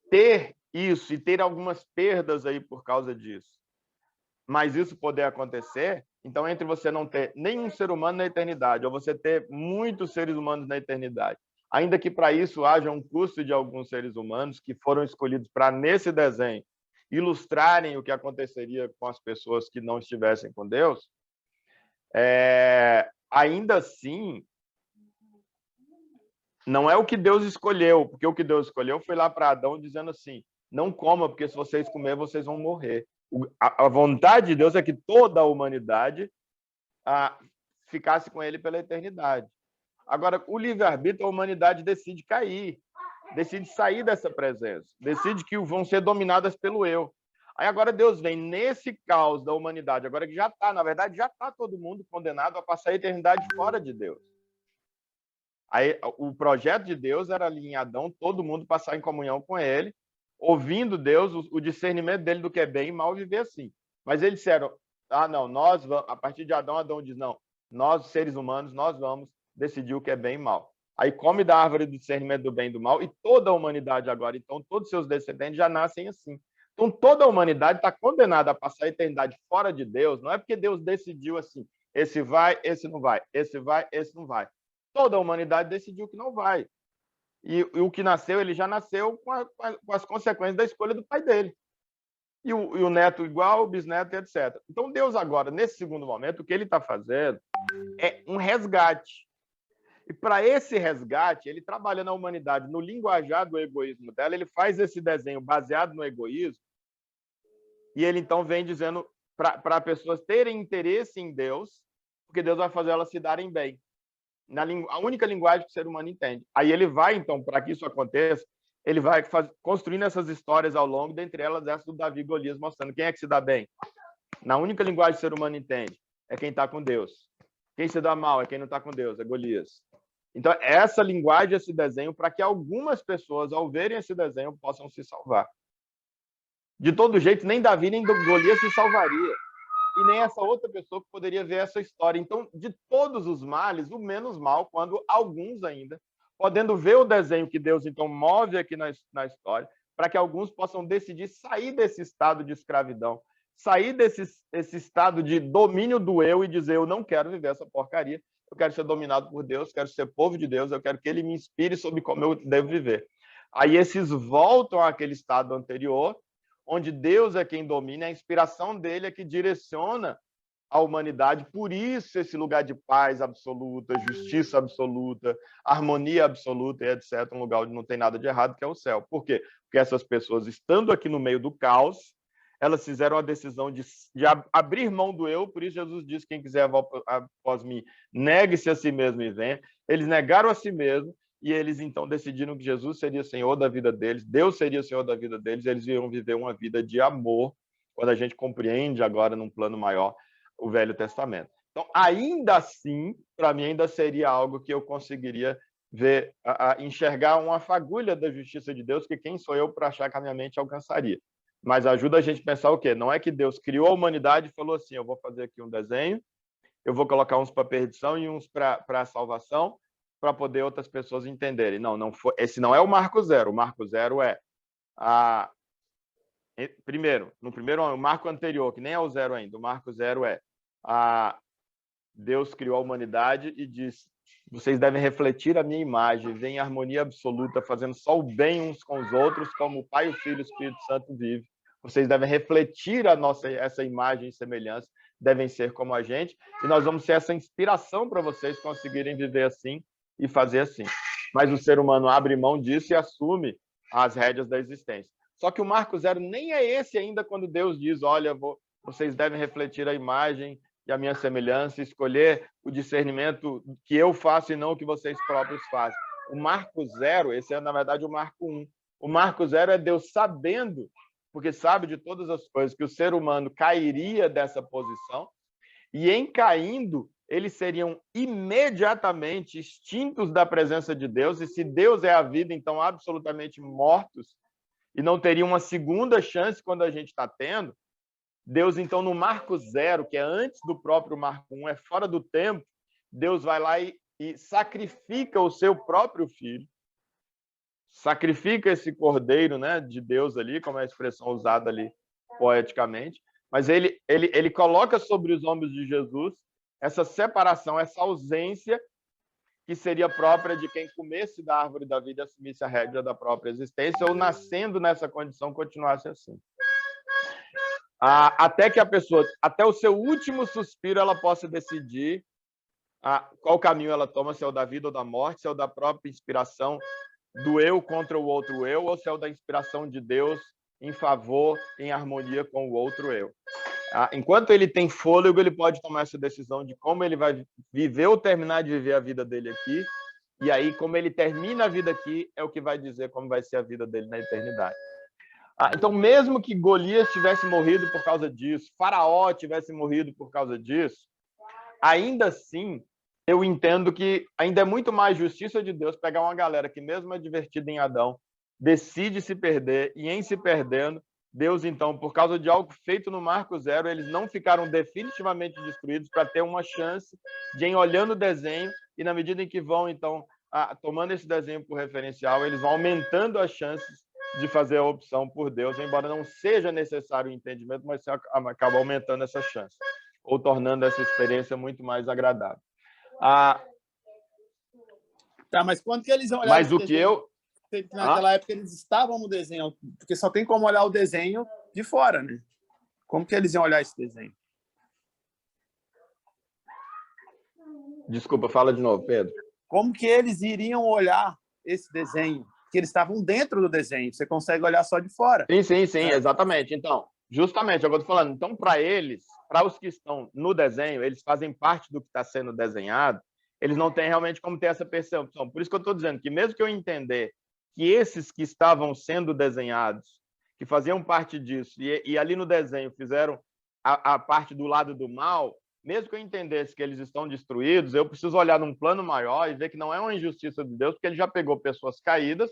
ter isso e ter algumas perdas aí por causa disso, mas isso poder acontecer, então entre você não ter nenhum ser humano na eternidade, ou você ter muitos seres humanos na eternidade, ainda que para isso haja um custo de alguns seres humanos que foram escolhidos para, nesse desenho, ilustrarem o que aconteceria com as pessoas que não estivessem com Deus, ainda assim, não é o que Deus escolheu, porque o que Deus escolheu foi lá para Adão dizendo assim: não coma, porque se vocês comerem, vocês vão morrer. A vontade de Deus é que toda a humanidade ficasse com ele pela eternidade. Agora, o livre-arbítrio, a humanidade decide cair, decide sair dessa presença, decide que vão ser dominadas pelo eu. Aí agora Deus vem nesse caos da humanidade, agora que já está, na verdade, já está todo mundo condenado a passar a eternidade fora de Deus. Aí o projeto de Deus era ali em Adão, todo mundo passar em comunhão com ele, ouvindo Deus, o discernimento dele do que é bem e mal, viver assim. Mas eles disseram: não, nós vamos, a partir de Adão diz: não, nós, seres humanos, nós vamos decidir o que é bem e mal. Aí come da árvore do discernimento do bem e do mal, e toda a humanidade agora, então todos os seus descendentes já nascem assim. Então toda a humanidade está condenada a passar a eternidade fora de Deus, não é porque Deus decidiu assim: esse vai, esse não vai, esse vai, esse não vai. Toda a humanidade decidiu que não vai. E o que nasceu, ele já nasceu com as consequências da escolha do pai dele. E o neto igual, o bisneto, etc. Então Deus agora, nesse segundo momento, o que ele está fazendo é um resgate. E para esse resgate, ele trabalha na humanidade, no linguajar do egoísmo dela, ele faz esse desenho baseado no egoísmo, e ele então vem dizendo para pessoas terem interesse em Deus, porque Deus vai fazer elas se darem bem. A única linguagem que o ser humano entende. Aí ele vai, então, para que isso aconteça, ele vai construindo essas histórias ao longo, dentre elas essa do Davi e Golias, mostrando quem é que se dá bem. Na única linguagem que o ser humano entende, é quem está com Deus. Quem se dá mal é quem não está com Deus, é Golias. Então, essa linguagem, esse desenho, para que algumas pessoas, ao verem esse desenho, possam se salvar. De todo jeito, nem Davi nem Golias se salvaria. E nem essa outra pessoa que poderia ver essa história. Então, de todos os males, o menos mal, quando alguns ainda podendo ver o desenho que Deus, então, move aqui na história, para que alguns possam decidir sair desse estado de escravidão, sair esse estado de domínio do eu e dizer, eu não quero viver essa porcaria, eu quero ser dominado por Deus, quero ser povo de Deus, eu quero que Ele me inspire sobre como eu devo viver. Aí esses voltam àquele estado anterior, onde Deus é quem domina, a inspiração dele é que direciona a humanidade, por isso esse lugar de paz absoluta, justiça absoluta, harmonia absoluta e etc., um lugar onde não tem nada de errado, que é o céu. Por quê? Porque essas pessoas, estando aqui no meio do caos, elas fizeram a decisão de abrir mão do eu, por isso Jesus diz, quem quiser após mim, negue-se a si mesmo e venha. Eles negaram a si mesmo, e eles então decidiram que Jesus seria Senhor da vida deles, Deus seria Senhor da vida deles, eles iam viver uma vida de amor, quando a gente compreende agora, num plano maior, o Velho Testamento. Então, ainda assim, para mim, ainda seria algo que eu conseguiria ver, enxergar uma fagulha da justiça de Deus, que quem sou eu para achar que a minha mente alcançaria. Mas ajuda a gente a pensar o quê? Não é que Deus criou a humanidade e falou assim, eu vou fazer aqui um desenho, eu vou colocar uns para perdição e uns para a salvação, para poder outras pessoas entenderem. Não foi, esse não é o marco zero. O marco zero é no primeiro o marco anterior, que nem é o zero ainda, o marco zero é Deus criou a humanidade e disse, vocês devem refletir a minha imagem, viver em harmonia absoluta, fazendo só o bem uns com os outros, como o Pai, o Filho e o Espírito Santo vive. Vocês devem refletir essa imagem e semelhança, devem ser como a gente, e nós vamos ser essa inspiração para vocês conseguirem viver assim e fazer assim. Mas o ser humano abre mão disso e assume as rédeas da existência. Só que o marco zero nem é esse ainda quando Deus diz, olha, vocês devem refletir a imagem e a minha semelhança, escolher o discernimento que eu faço e não o que vocês próprios fazem. O marco zero, esse é, na verdade, o marco 1. O marco zero é Deus sabendo, porque sabe de todas as coisas, que o ser humano cairia dessa posição, e em caindo, eles seriam imediatamente extintos da presença de Deus, e se Deus é a vida, então absolutamente mortos, e não teriam uma segunda chance quando a gente está tendo. Deus, então, no marco zero, que é antes do próprio marco 1, é fora do tempo, Deus vai lá e sacrifica o seu próprio filho, sacrifica esse cordeiro, né, de Deus ali, como é a expressão usada ali poeticamente, mas ele coloca sobre os ombros de Jesus essa separação, essa ausência que seria própria de quem comesse da árvore da vida e assumisse a rédea da própria existência, ou nascendo nessa condição, continuasse assim. Até que a pessoa, até o seu último suspiro, ela possa decidir qual caminho ela toma, se é o da vida ou da morte, se é o da própria inspiração do eu contra o outro eu, ou se é o da inspiração de Deus em favor, em harmonia com o outro eu. Enquanto ele tem fôlego, ele pode tomar essa decisão de como ele vai viver ou terminar de viver a vida dele aqui, e aí, como ele termina a vida aqui, é o que vai dizer como vai ser a vida dele na eternidade. Então, mesmo que Golias tivesse morrido por causa disso, Faraó tivesse morrido por causa disso, ainda assim, eu entendo que ainda é muito mais justiça de Deus pegar uma galera que, mesmo advertida em Adão, decide se perder, e em se perdendo, Deus, então, por causa de algo feito no marco zero, eles não ficaram definitivamente destruídos para ter uma chance de, em olhando o desenho, e na medida em que vão, então, tomando esse desenho por referencial, eles vão aumentando as chances de fazer a opção por Deus, embora não seja necessário o entendimento, mas acaba aumentando essa chance, ou tornando essa experiência muito mais agradável.
Tá, mas quando que eles iam olhar
mas o que eu...
Naquela época eles estavam no desenho, porque só tem como olhar o desenho de fora, né? Como que eles iam olhar esse desenho?
Desculpa, fala de novo, Pedro.
Como que eles iriam olhar esse desenho? Que eles estavam dentro do desenho, você consegue olhar só de fora.
Sim, exatamente. Então, justamente, é o que eu estou falando. Então, para eles, para os que estão no desenho, eles fazem parte do que está sendo desenhado, eles não têm realmente como ter essa percepção. Por isso que eu estou dizendo que, mesmo que eu entender que esses que estavam sendo desenhados, que faziam parte disso, e ali no desenho fizeram a parte do lado do mal, mesmo que eu entendesse que eles estão destruídos, eu preciso olhar num plano maior e ver que não é uma injustiça de Deus, porque ele já pegou pessoas caídas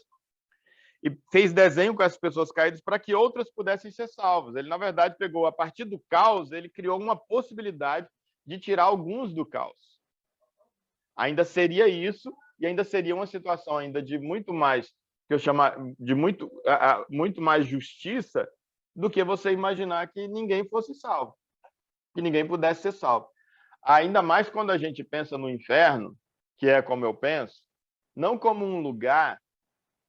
e fez desenho com essas pessoas caídas para que outras pudessem ser salvas. Ele, na verdade, pegou, a partir do caos, ele criou uma possibilidade de tirar alguns do caos. Ainda seria isso, e ainda seria uma situação ainda de muito mais, que eu chamar de muito mais justiça do que você imaginar que ninguém fosse salvo, que ninguém pudesse ser salvo. Ainda mais quando a gente pensa no inferno, que é como eu penso, não como um lugar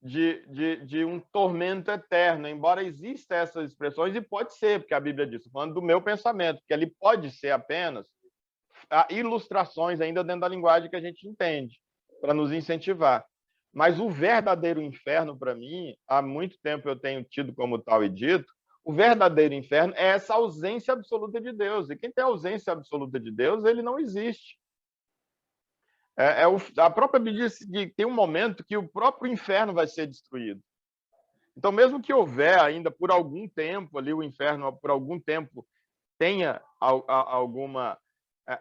de um tormento eterno, embora exista essas expressões, e pode ser, porque a Bíblia diz, falando do meu pensamento, que ele pode ser apenas ilustrações ainda dentro da linguagem que a gente entende, para nos incentivar. Mas o verdadeiro inferno, para mim, há muito tempo eu tenho tido como tal e dito, o verdadeiro inferno é essa ausência absoluta de Deus. E quem tem ausência absoluta de Deus, ele não existe. A própria Bíblia diz que tem um momento que o próprio inferno vai ser destruído. Então, mesmo que houver ainda por algum tempo ali, o inferno por algum tempo tenha alguma,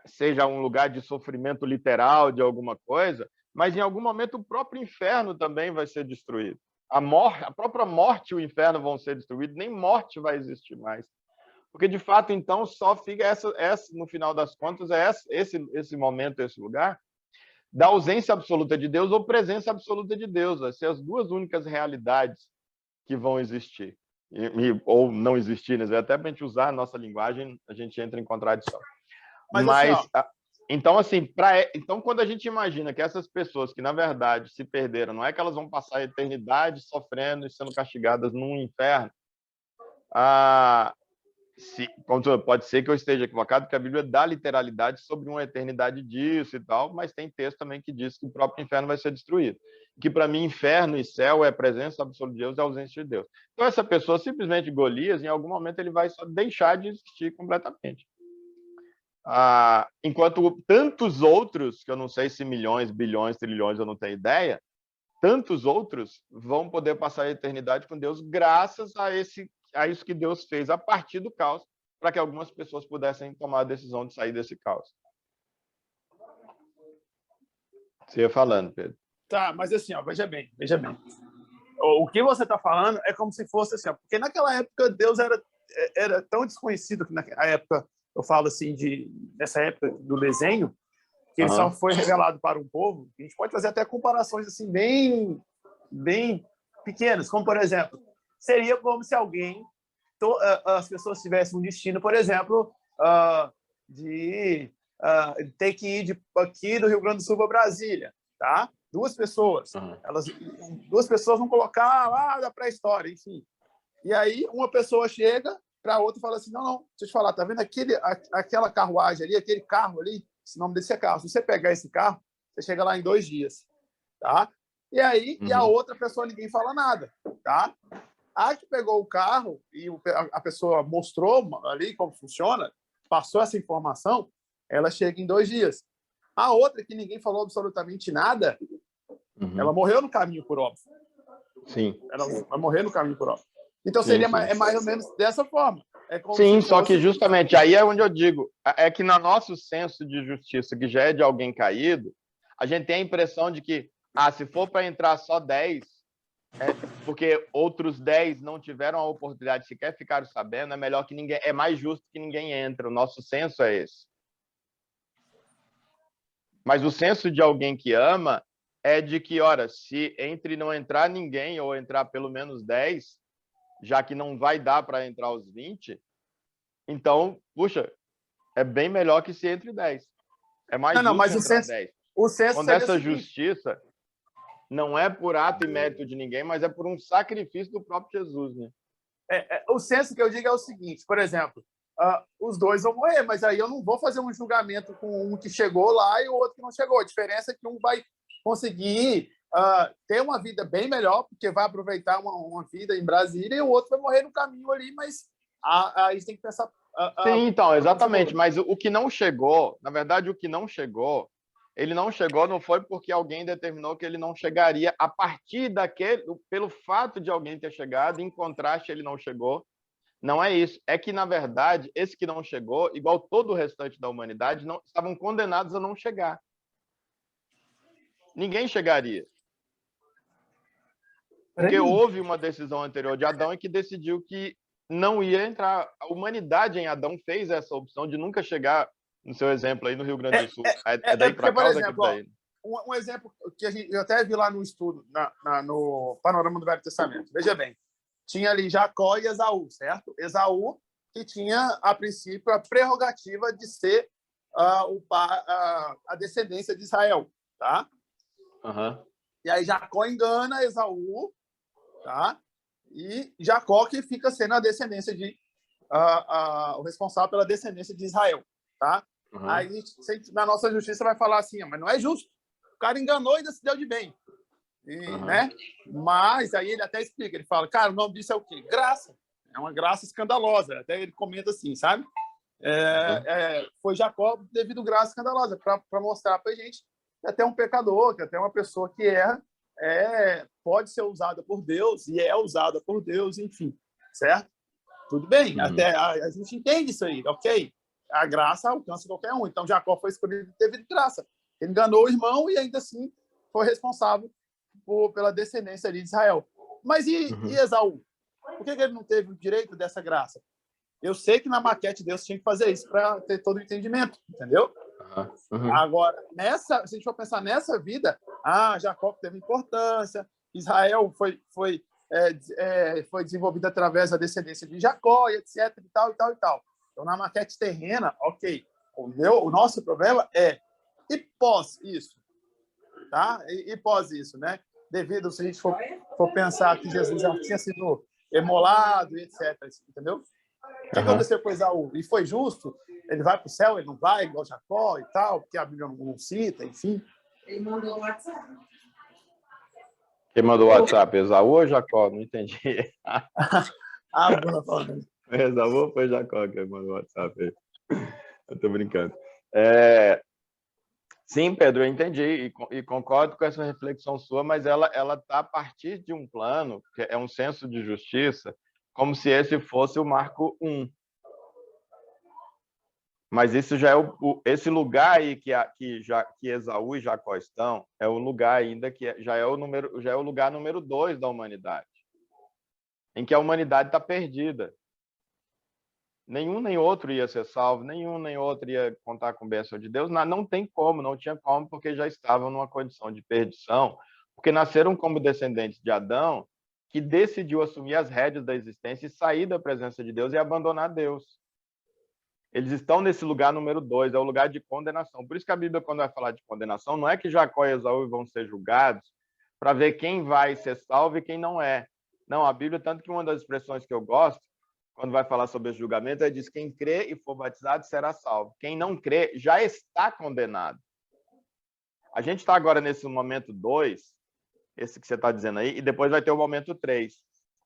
seja um lugar de sofrimento literal, de alguma coisa, mas em algum momento o próprio inferno também vai ser destruído. A própria morte e o inferno vão ser destruídos, nem morte vai existir mais. Porque, de fato, então, só fica no final das contas, esse momento, esse lugar, da ausência absoluta de Deus ou presença absoluta de Deus. Vai ser as duas únicas realidades que vão existir. Ou não existir, né? Até para a gente usar a nossa linguagem, a gente entra em contradição. Mas então, assim, então, quando a gente imagina que essas pessoas que, na verdade, se perderam, não é que elas vão passar a eternidade sofrendo e sendo castigadas num inferno, pode ser que eu esteja equivocado, porque a Bíblia dá literalidade sobre uma eternidade disso e tal, mas tem texto também que diz que o próprio inferno vai ser destruído. Que, para mim, inferno e céu é presença absoluta de Deus e ausência de Deus. Então, essa pessoa, simplesmente Golias, em algum momento, ele vai só deixar de existir completamente. Enquanto tantos outros, que eu não sei se milhões, bilhões, trilhões, eu não tenho ideia, tantos outros vão poder passar a eternidade com Deus graças a isso que Deus fez a partir do caos, para que algumas pessoas pudessem tomar a decisão de sair desse caos. Você ia falando, Pedro.
Tá, mas assim, veja bem. O que você está falando é como se fosse assim, porque naquela época Deus era tão desconhecido que na época, eu falo assim, nessa época do desenho, que ele só foi revelado para um povo. A gente pode fazer até comparações assim bem pequenas, como por exemplo, seria como se as pessoas tivessem um destino, por exemplo, de ter que ir aqui do Rio Grande do Sul para Brasília, tá? Duas pessoas vão colocar lá da pré-história, enfim. E aí uma pessoa chega para outra e fala assim, não, deixa eu te falar, tá vendo aquela carruagem ali, aquele carro ali, esse nome desse é carro. Se você pegar esse carro, você chega lá em 2 dias, tá? E aí, e a outra pessoa, ninguém fala nada, tá? A que pegou o carro e a pessoa mostrou ali como funciona, passou essa informação, ela chega em 2 dias. A outra, que ninguém falou absolutamente nada, ela morreu no caminho, por óbvio.
Sim.
Ela vai morrer no caminho, por óbvio. Então, seria mais ou menos dessa forma.
Sim, só que justamente aí é onde eu digo, é que no nosso senso de justiça, que já é de alguém caído, a gente tem a impressão de que, se for para entrar só 10, porque outros 10 não tiveram a oportunidade, sequer ficaram sabendo, é melhor que ninguém, é mais justo que ninguém entre. O nosso senso é esse. Mas o senso de alguém que ama é de que, ora, se entre não entrar ninguém ou entrar pelo menos 10, já que não vai dar para entrar os 20, então, puxa, é bem melhor que se entre 10. É mais justo entrar 10.
O senso
quando essa justiça não é por ato e mérito de ninguém, mas é por um sacrifício do próprio Jesus, né?
O senso que eu digo é o seguinte, por exemplo, os dois vão morrer, mas aí eu não vou fazer um julgamento com um que chegou lá e o outro que não chegou. A diferença é que um vai conseguir ter uma vida bem melhor, porque vai aproveitar uma vida em Brasília, e o outro vai morrer no caminho ali, mas aí tem que pensar...
Sim, então, exatamente, mas o que não chegou, na verdade, o que não chegou, ele não chegou não foi porque alguém determinou que ele não chegaria a partir pelo fato de alguém ter chegado, em contraste, ele não chegou. Não é isso. É que, na verdade, esse que não chegou, igual todo o restante da humanidade, estavam condenados a não chegar. Ninguém chegaria. Porque houve uma decisão anterior de Adão e que decidiu que não ia entrar. A humanidade em Adão fez essa opção de nunca chegar, no seu exemplo aí, no Rio Grande do Sul. É daí para cá,
por exemplo, daí? um exemplo que eu até vi lá no estudo, no Panorama do Velho Testamento. Veja bem, tinha ali Jacó e Esaú, certo? Esaú, que tinha, a princípio, a prerrogativa de ser a descendência de Israel, tá?
Aham.
E aí Jacó engana Esaú, tá? E Jacó que fica sendo a descendência o responsável pela descendência de Israel, tá?
Uhum.
Aí na nossa justiça vai falar assim, mas não é justo. O cara enganou e ainda se deu de bem, né? Mas aí ele até explica, ele fala, cara, o nome disso é o quê? Graça. É uma graça escandalosa. Até ele comenta assim, sabe? Foi Jacó devido à graça escandalosa, para mostrar para a gente que até um pecador, que até uma pessoa que erra, pode ser usada por Deus e é usada por Deus, enfim, certo? Tudo bem, até a gente entende isso aí, ok? A graça alcança qualquer um. Então, Jacó foi escolhido devido à graça. Ele enganou o irmão e ainda assim foi responsável pela descendência ali de Israel. Mas e Esaú? Por que ele não teve o direito dessa graça? Eu sei que na maquete Deus tinha que fazer isso para ter todo o entendimento, entendeu? Agora, se a gente for pensar nessa vida, Jacó teve importância, Israel foi desenvolvido através da descendência de Jacó, e etc, e tal, e tal, e tal. Então, na maquete terrena, ok. O nosso problema e pós isso? Tá? E pós isso, né? Devido, se a gente for pensar que Jesus já tinha sido emolado, etc, entendeu? O que aconteceu com Esaú? E foi justo? Ele vai para o céu, ele não vai, igual Jacó e tal, porque a Bíblia não cita, enfim.
Ele mandou o WhatsApp.
Quem mandou o WhatsApp? Esaú ou Jacó? Não entendi.
Bruna falando.
Esaú ou foi Jacó que mandou o WhatsApp? Eu tô brincando. Sim, Pedro, eu entendi e concordo com essa reflexão sua, mas ela está a partir de um plano, que é um senso de justiça, como se esse fosse o marco 1. Mas isso já é esse lugar aí que Esaú e Jacó estão, é o lugar ainda que já é o lugar número 2 da humanidade, em que a humanidade está perdida. Nenhum nem outro ia ser salvo, nenhum nem outro ia contar com a bênção de Deus. Não tem como, não tinha como, porque já estavam numa condição de perdição, porque nasceram como descendentes de Adão, que decidiu assumir as rédeas da existência e sair da presença de Deus e abandonar Deus. Eles estão nesse lugar número 2, é o lugar de condenação. Por isso que a Bíblia, quando vai falar de condenação, não é que Jacó e Esaú vão ser julgados para ver quem vai ser salvo e quem não é. Não, a Bíblia, tanto que uma das expressões que eu gosto, quando vai falar sobre esse julgamento, ela diz: quem crê e for batizado será salvo. Quem não crê já está condenado. A gente está agora nesse momento 2, esse que você está dizendo aí, e depois vai ter o momento 3.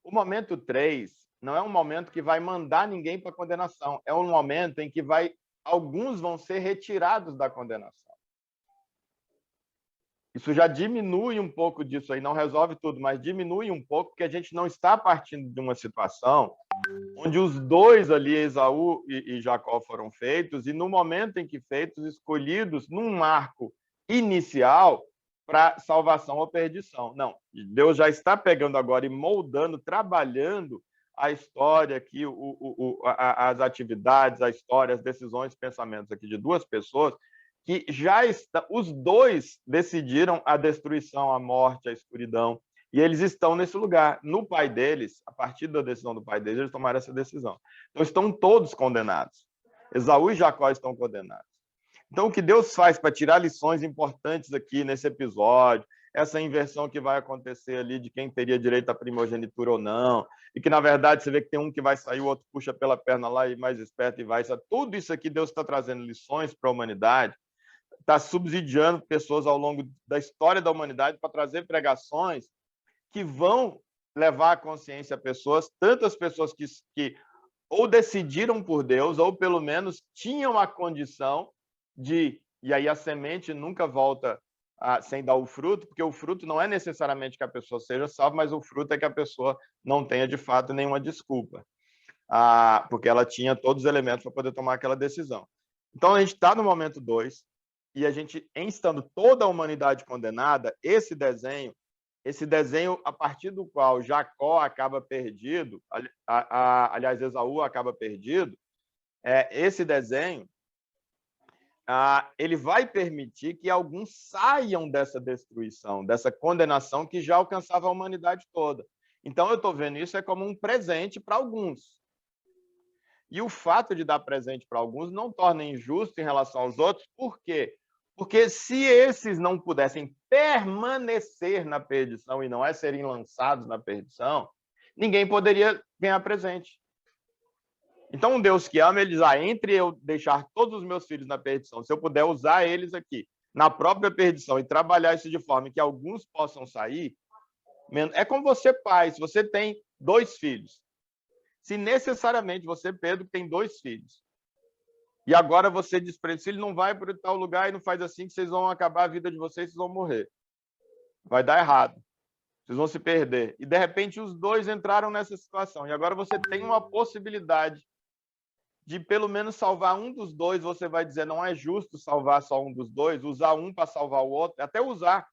O momento 3 não é um momento que vai mandar ninguém para condenação, é um momento em que alguns vão ser retirados da condenação. Isso já diminui um pouco disso aí, não resolve tudo, mas diminui um pouco, porque a gente não está partindo de uma situação onde os dois ali, Esaú e Jacó, foram feitos, e no momento em que feitos, escolhidos num marco inicial para salvação ou perdição. Não, Deus já está pegando agora e moldando, trabalhando a história aqui, as atividades, a história, as decisões, pensamentos aqui de duas pessoas que já os dois decidiram a destruição, a morte, a escuridão, e eles estão nesse lugar. No pai deles, a partir da decisão do pai deles, eles tomaram essa decisão. Então, estão todos condenados. Esaú e Jacó estão condenados. Então, o que Deus faz para tirar lições importantes aqui nesse episódio, essa inversão que vai acontecer ali de quem teria direito à primogenitura ou não, e que, na verdade, você vê que tem um que vai sair, o outro puxa pela perna lá e mais esperto e vai. Tudo isso aqui, Deus está trazendo lições para a humanidade, está subsidiando pessoas ao longo da história da humanidade para trazer pregações que vão levar a consciência a pessoas, tantas pessoas que ou decidiram por Deus, ou pelo menos tinham a condição de... E aí a semente nunca volta sem dar o fruto, porque o fruto não é necessariamente que a pessoa seja salva, mas o fruto é que a pessoa não tenha, de fato, nenhuma desculpa, porque ela tinha todos os elementos para poder tomar aquela decisão. Então, a gente está no momento 2, e a gente, estando toda a humanidade condenada, esse desenho, a partir do qual Jacó acaba perdido, aliás, Esaú acaba perdido, esse desenho ele vai permitir que alguns saiam dessa destruição, dessa condenação que já alcançava a humanidade toda. Então, eu estou vendo isso como um presente para alguns. E o fato de dar presente para alguns não torna injusto em relação aos outros. Por quê? Porque se esses não pudessem permanecer na perdição e não serem lançados na perdição, ninguém poderia ganhar presente. Então, um Deus que ama, ele diz, entre eu deixar todos os meus filhos na perdição, se eu puder usar eles aqui na própria perdição e trabalhar isso de forma que alguns possam sair, é como você, pai, se você tem 2 filhos. Se necessariamente você, Pedro, tem 2 filhos, e agora você diz para ele, se ele não vai para tal lugar e não faz assim, que vocês vão acabar a vida de vocês, vocês vão morrer. Vai dar errado. Vocês vão se perder. E, de repente, os 2 entraram nessa situação. E agora você tem uma possibilidade de, pelo menos, salvar um dos 2. Você vai dizer, não é justo salvar só um dos 2, usar um para salvar o outro, até usar.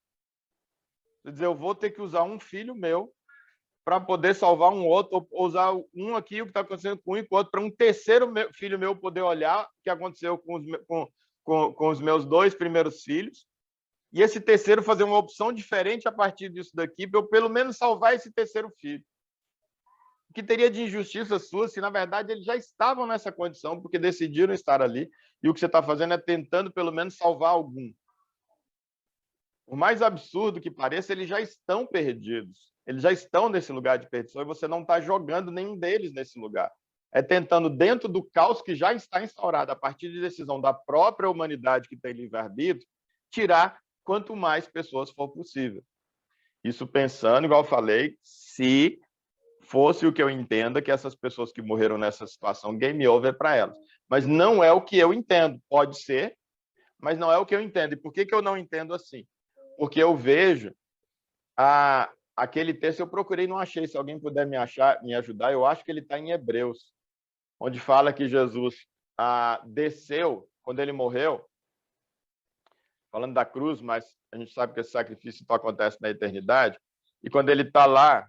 Quer dizer, eu vou ter que usar um filho meu para poder salvar um outro, ou usar um aqui, o que está acontecendo com um e com o outro, para um terceiro filho meu poder olhar o que aconteceu com os meus 2 primeiros filhos, e esse terceiro fazer uma opção diferente a partir disso daqui, para eu pelo menos salvar esse terceiro filho. O que teria de injustiça sua se, na verdade, eles já estavam nessa condição, porque decidiram estar ali, e o que você está fazendo é tentando pelo menos salvar algum. Por mais absurdo que pareça, eles já estão perdidos. Eles já estão nesse lugar de perdição e você não está jogando nenhum deles nesse lugar. É tentando, dentro do caos que já está instaurado, a partir de decisão da própria humanidade que tem livre-arbítrio, tirar quanto mais pessoas for possível. Isso pensando, igual eu falei, se fosse o que eu entenda, que essas pessoas que morreram nessa situação, game over para elas. Mas não é o que eu entendo. Pode ser, mas não é o que eu entendo. E por que eu não entendo assim? Porque eu vejo aquele texto, eu procurei, não achei. Se alguém puder me ajudar, eu acho que ele está em Hebreus, onde fala que Jesus desceu, quando ele morreu, falando da cruz, mas a gente sabe que esse sacrifício só acontece na eternidade, e quando ele está lá,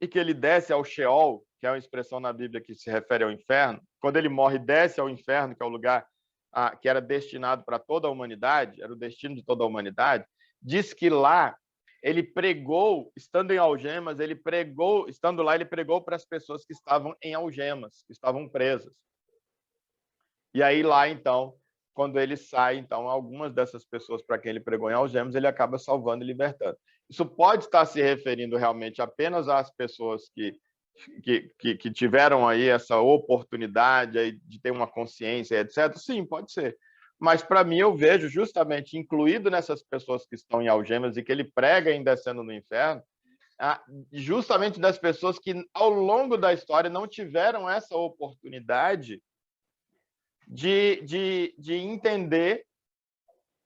e que ele desce ao Sheol, que é uma expressão na Bíblia que se refere ao inferno, quando ele morre, desce ao inferno, que é o lugar que era destinado para toda a humanidade, era o destino de toda a humanidade, diz que lá ele pregou, estando em algemas, estando lá, ele pregou para as pessoas que estavam em algemas, que estavam presas. E aí lá, então, quando ele sai, então, algumas dessas pessoas para quem ele pregou em algemas, ele acaba salvando e libertando. Isso pode estar se referindo realmente apenas às pessoas que tiveram aí essa oportunidade aí de ter uma consciência, etc. Sim, pode ser. Mas, para mim, eu vejo justamente incluído nessas pessoas que estão em algemas e que ele prega em Descendo no Inferno, justamente das pessoas que, ao longo da história, não tiveram essa oportunidade de entender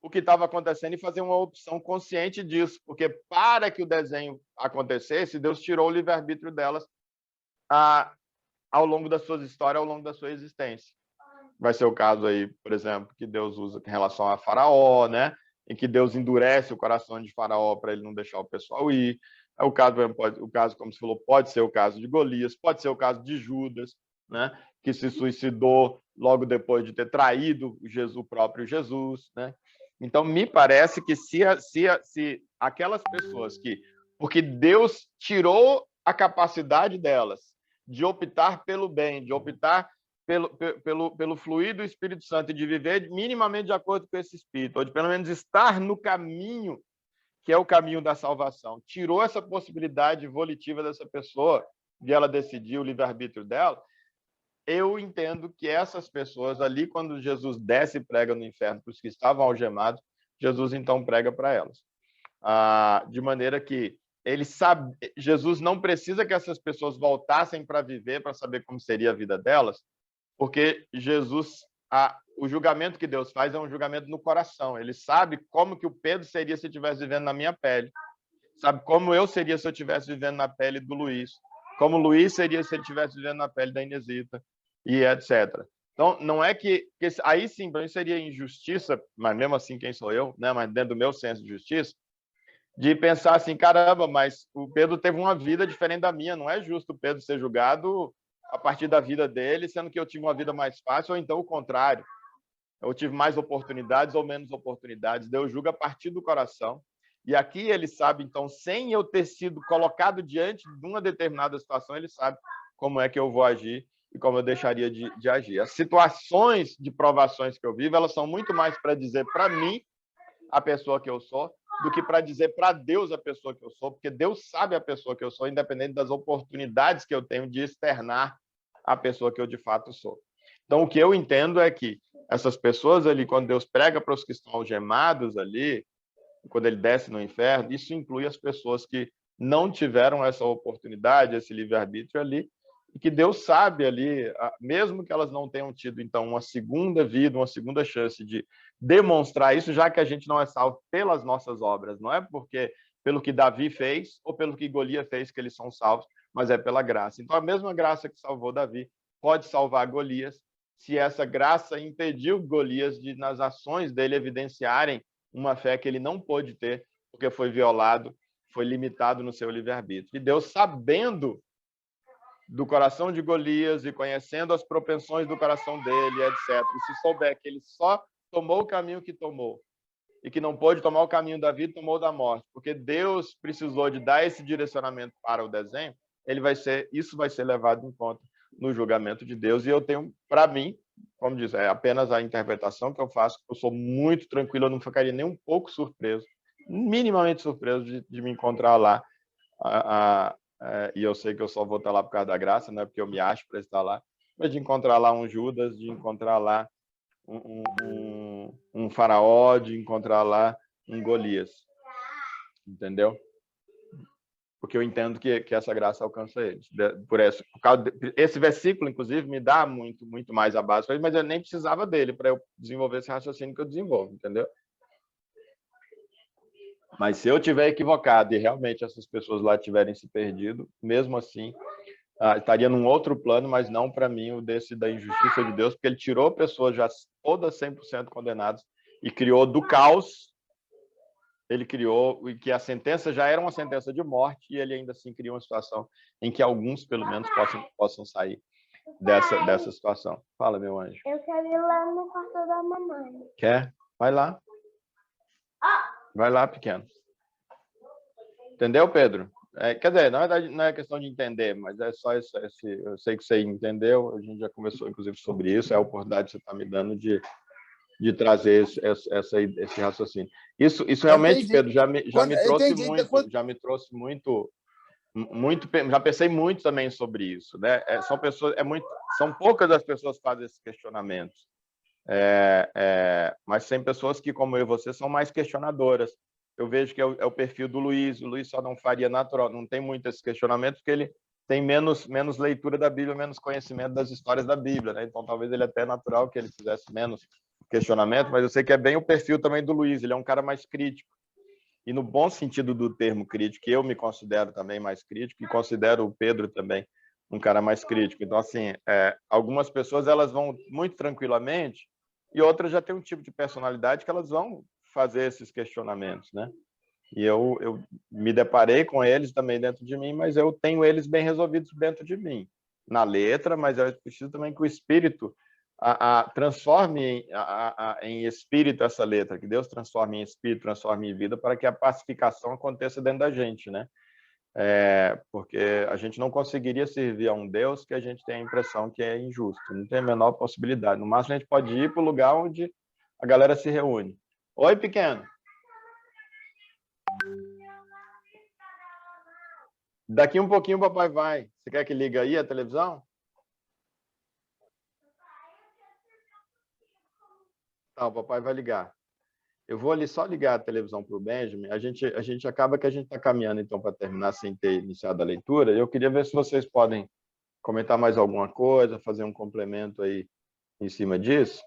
o que estava acontecendo e fazer uma opção consciente disso, porque para que o desenho acontecesse, Deus tirou o livre-arbítrio delas ao longo das suas histórias, ao longo da sua existência. Vai ser o caso aí, por exemplo, que Deus usa em relação a Faraó, né? Em que Deus endurece o coração de Faraó para ele não deixar o pessoal ir. O caso, como você falou, pode ser o caso de Golias, pode ser o caso de Judas, né? Que se suicidou logo depois de ter traído o próprio Jesus, né? Então, me parece que se aquelas pessoas porque Deus tirou a capacidade delas de optar pelo bem, de optar pelo fluir do Espírito Santo e de viver minimamente de acordo com esse Espírito, ou de pelo menos estar no caminho que é o caminho da salvação, tirou essa possibilidade volitiva dessa pessoa de ela decidir o livre-arbítrio dela, eu entendo que essas pessoas ali, quando Jesus desce e prega no inferno para os que estavam algemados, Jesus então prega para elas. De maneira que Jesus não precisa que essas pessoas voltassem para viver, para saber como seria a vida delas, porque Jesus, o julgamento que Deus faz é um julgamento no coração. Ele sabe como que o Pedro seria se estivesse vivendo na minha pele. Sabe como eu seria se eu estivesse vivendo na pele do Luiz. Como o Luiz seria se ele estivesse vivendo na pele da Inesita. E etc. Então, não é que aí sim, para mim seria injustiça, mas mesmo assim, quem sou eu, né? Mas dentro do meu senso de justiça, de pensar assim, caramba, mas o Pedro teve uma vida diferente da minha, não é justo o Pedro ser julgado a partir da vida dele, sendo que eu tive uma vida mais fácil, ou então o contrário. eu tive mais oportunidades ou menos oportunidades. Deus julga a partir do coração. E aqui ele sabe, então, sem eu ter sido colocado diante de uma determinada situação, ele sabe como é que eu vou agir e como eu deixaria de agir. As situações de provações que eu vivo, elas são muito mais para dizer para mim a pessoa que eu sou, do que para dizer para Deus a pessoa que eu sou, porque Deus sabe a pessoa que eu sou, independente das oportunidades que eu tenho de externar a pessoa que eu de fato sou. Então, o que eu entendo é que essas pessoas ali, quando Deus prega para os que estão algemados ali, quando ele desce no inferno, isso inclui as pessoas que não tiveram essa oportunidade, esse livre-arbítrio ali, e que Deus sabe ali, mesmo que elas não tenham tido, então, uma segunda vida, uma segunda chance de demonstrar isso, já que a gente não é salvo pelas nossas obras, não é porque pelo que Davi fez ou pelo que Golias fez que eles são salvos, mas é pela graça. Então, a mesma graça que salvou Davi pode salvar Golias, se essa graça impediu Golias de, nas ações dele, evidenciarem uma fé que ele não pôde ter, porque foi violado, foi limitado no seu livre-arbítrio. E Deus, sabendo do coração de Golias e conhecendo as propensões do coração dele, etc., e se souber que ele só tomou o caminho que tomou, e que não pôde tomar o caminho da vida, tomou da morte, porque Deus precisou de dar esse direcionamento para o desenho, isso vai ser levado em conta no julgamento de Deus. E eu tenho, para mim, como diz, é apenas a interpretação que eu faço, eu sou muito tranquilo, eu não ficaria nem um pouco surpreso, minimamente surpreso de me encontrar lá. E eu sei que eu só vou estar lá por causa da graça, não é porque eu me acho para estar lá, mas de encontrar lá um Judas, de encontrar lá um faraó, de encontrar lá um Golias. Entendeu? Porque eu entendo que essa graça alcança eles. Esse versículo, inclusive, me dá muito mais a base, mas eu nem precisava dele para eu desenvolver esse raciocínio que eu desenvolvo, entendeu? Mas se eu tiver equivocado e realmente essas pessoas lá tiverem se perdido, mesmo assim, estaria num outro plano, mas não para mim o desse da injustiça de Deus, porque ele tirou pessoas já todas 100% condenadas e criou do caos. Ele criou que a sentença já era uma sentença de morte e ele ainda assim criou uma situação em que alguns, pelo menos, possam sair dessa situação. Fala, meu anjo.
Eu quero ir lá no quarto da mamãe.
Quer? Vai lá. Vai lá, pequeno. Entendeu, Pedro? Quer dizer, na verdade, não é questão de entender, mas é só esse. Eu sei que você entendeu, a gente já conversou, inclusive, sobre isso, é a oportunidade que você está me dando de trazer esse raciocínio. Isso realmente,
Entendi.
Pedro, já me trouxe
Entendi.
muito, já me trouxe muito, já pensei muito também sobre isso, né? São poucas as pessoas que fazem esses questionamentos, mas tem pessoas que, como eu e você, são mais questionadoras. Eu vejo que é o perfil do Luiz. O Luiz só não faria natural, não tem muito esse questionamento, porque ele tem menos leitura da Bíblia, menos conhecimento das histórias da Bíblia, né? Então, talvez ele até natural que ele fizesse menos questionamento, mas eu sei que é bem o perfil também do Luiz. Ele é um cara mais crítico, e no bom sentido do termo crítico, eu me considero também mais crítico, e considero o Pedro também um cara mais crítico. Então, assim, algumas pessoas elas vão muito tranquilamente, e outras já têm um tipo de personalidade que elas vão fazer esses questionamentos, né? E eu me deparei com eles também dentro de mim, mas eu tenho eles bem resolvidos dentro de mim, na letra, mas eu preciso também que o Espírito transforme em espírito essa letra, que Deus transforme em espírito, transforme em vida, para que a pacificação aconteça dentro da gente, né? Porque a gente não conseguiria servir a um Deus que a gente tem a impressão que é injusto, não tem a menor possibilidade. No máximo, a gente pode ir para o lugar onde a galera se reúne. Oi, pequeno. Daqui um pouquinho o papai vai. Você quer que ligue aí a televisão? Tá, o papai vai ligar. Eu vou ali só ligar a televisão para o Benjamin. A gente acaba que a gente está caminhando, então, para terminar sem ter iniciado a leitura. Eu queria ver se vocês podem comentar mais alguma coisa, fazer um complemento aí em cima disso.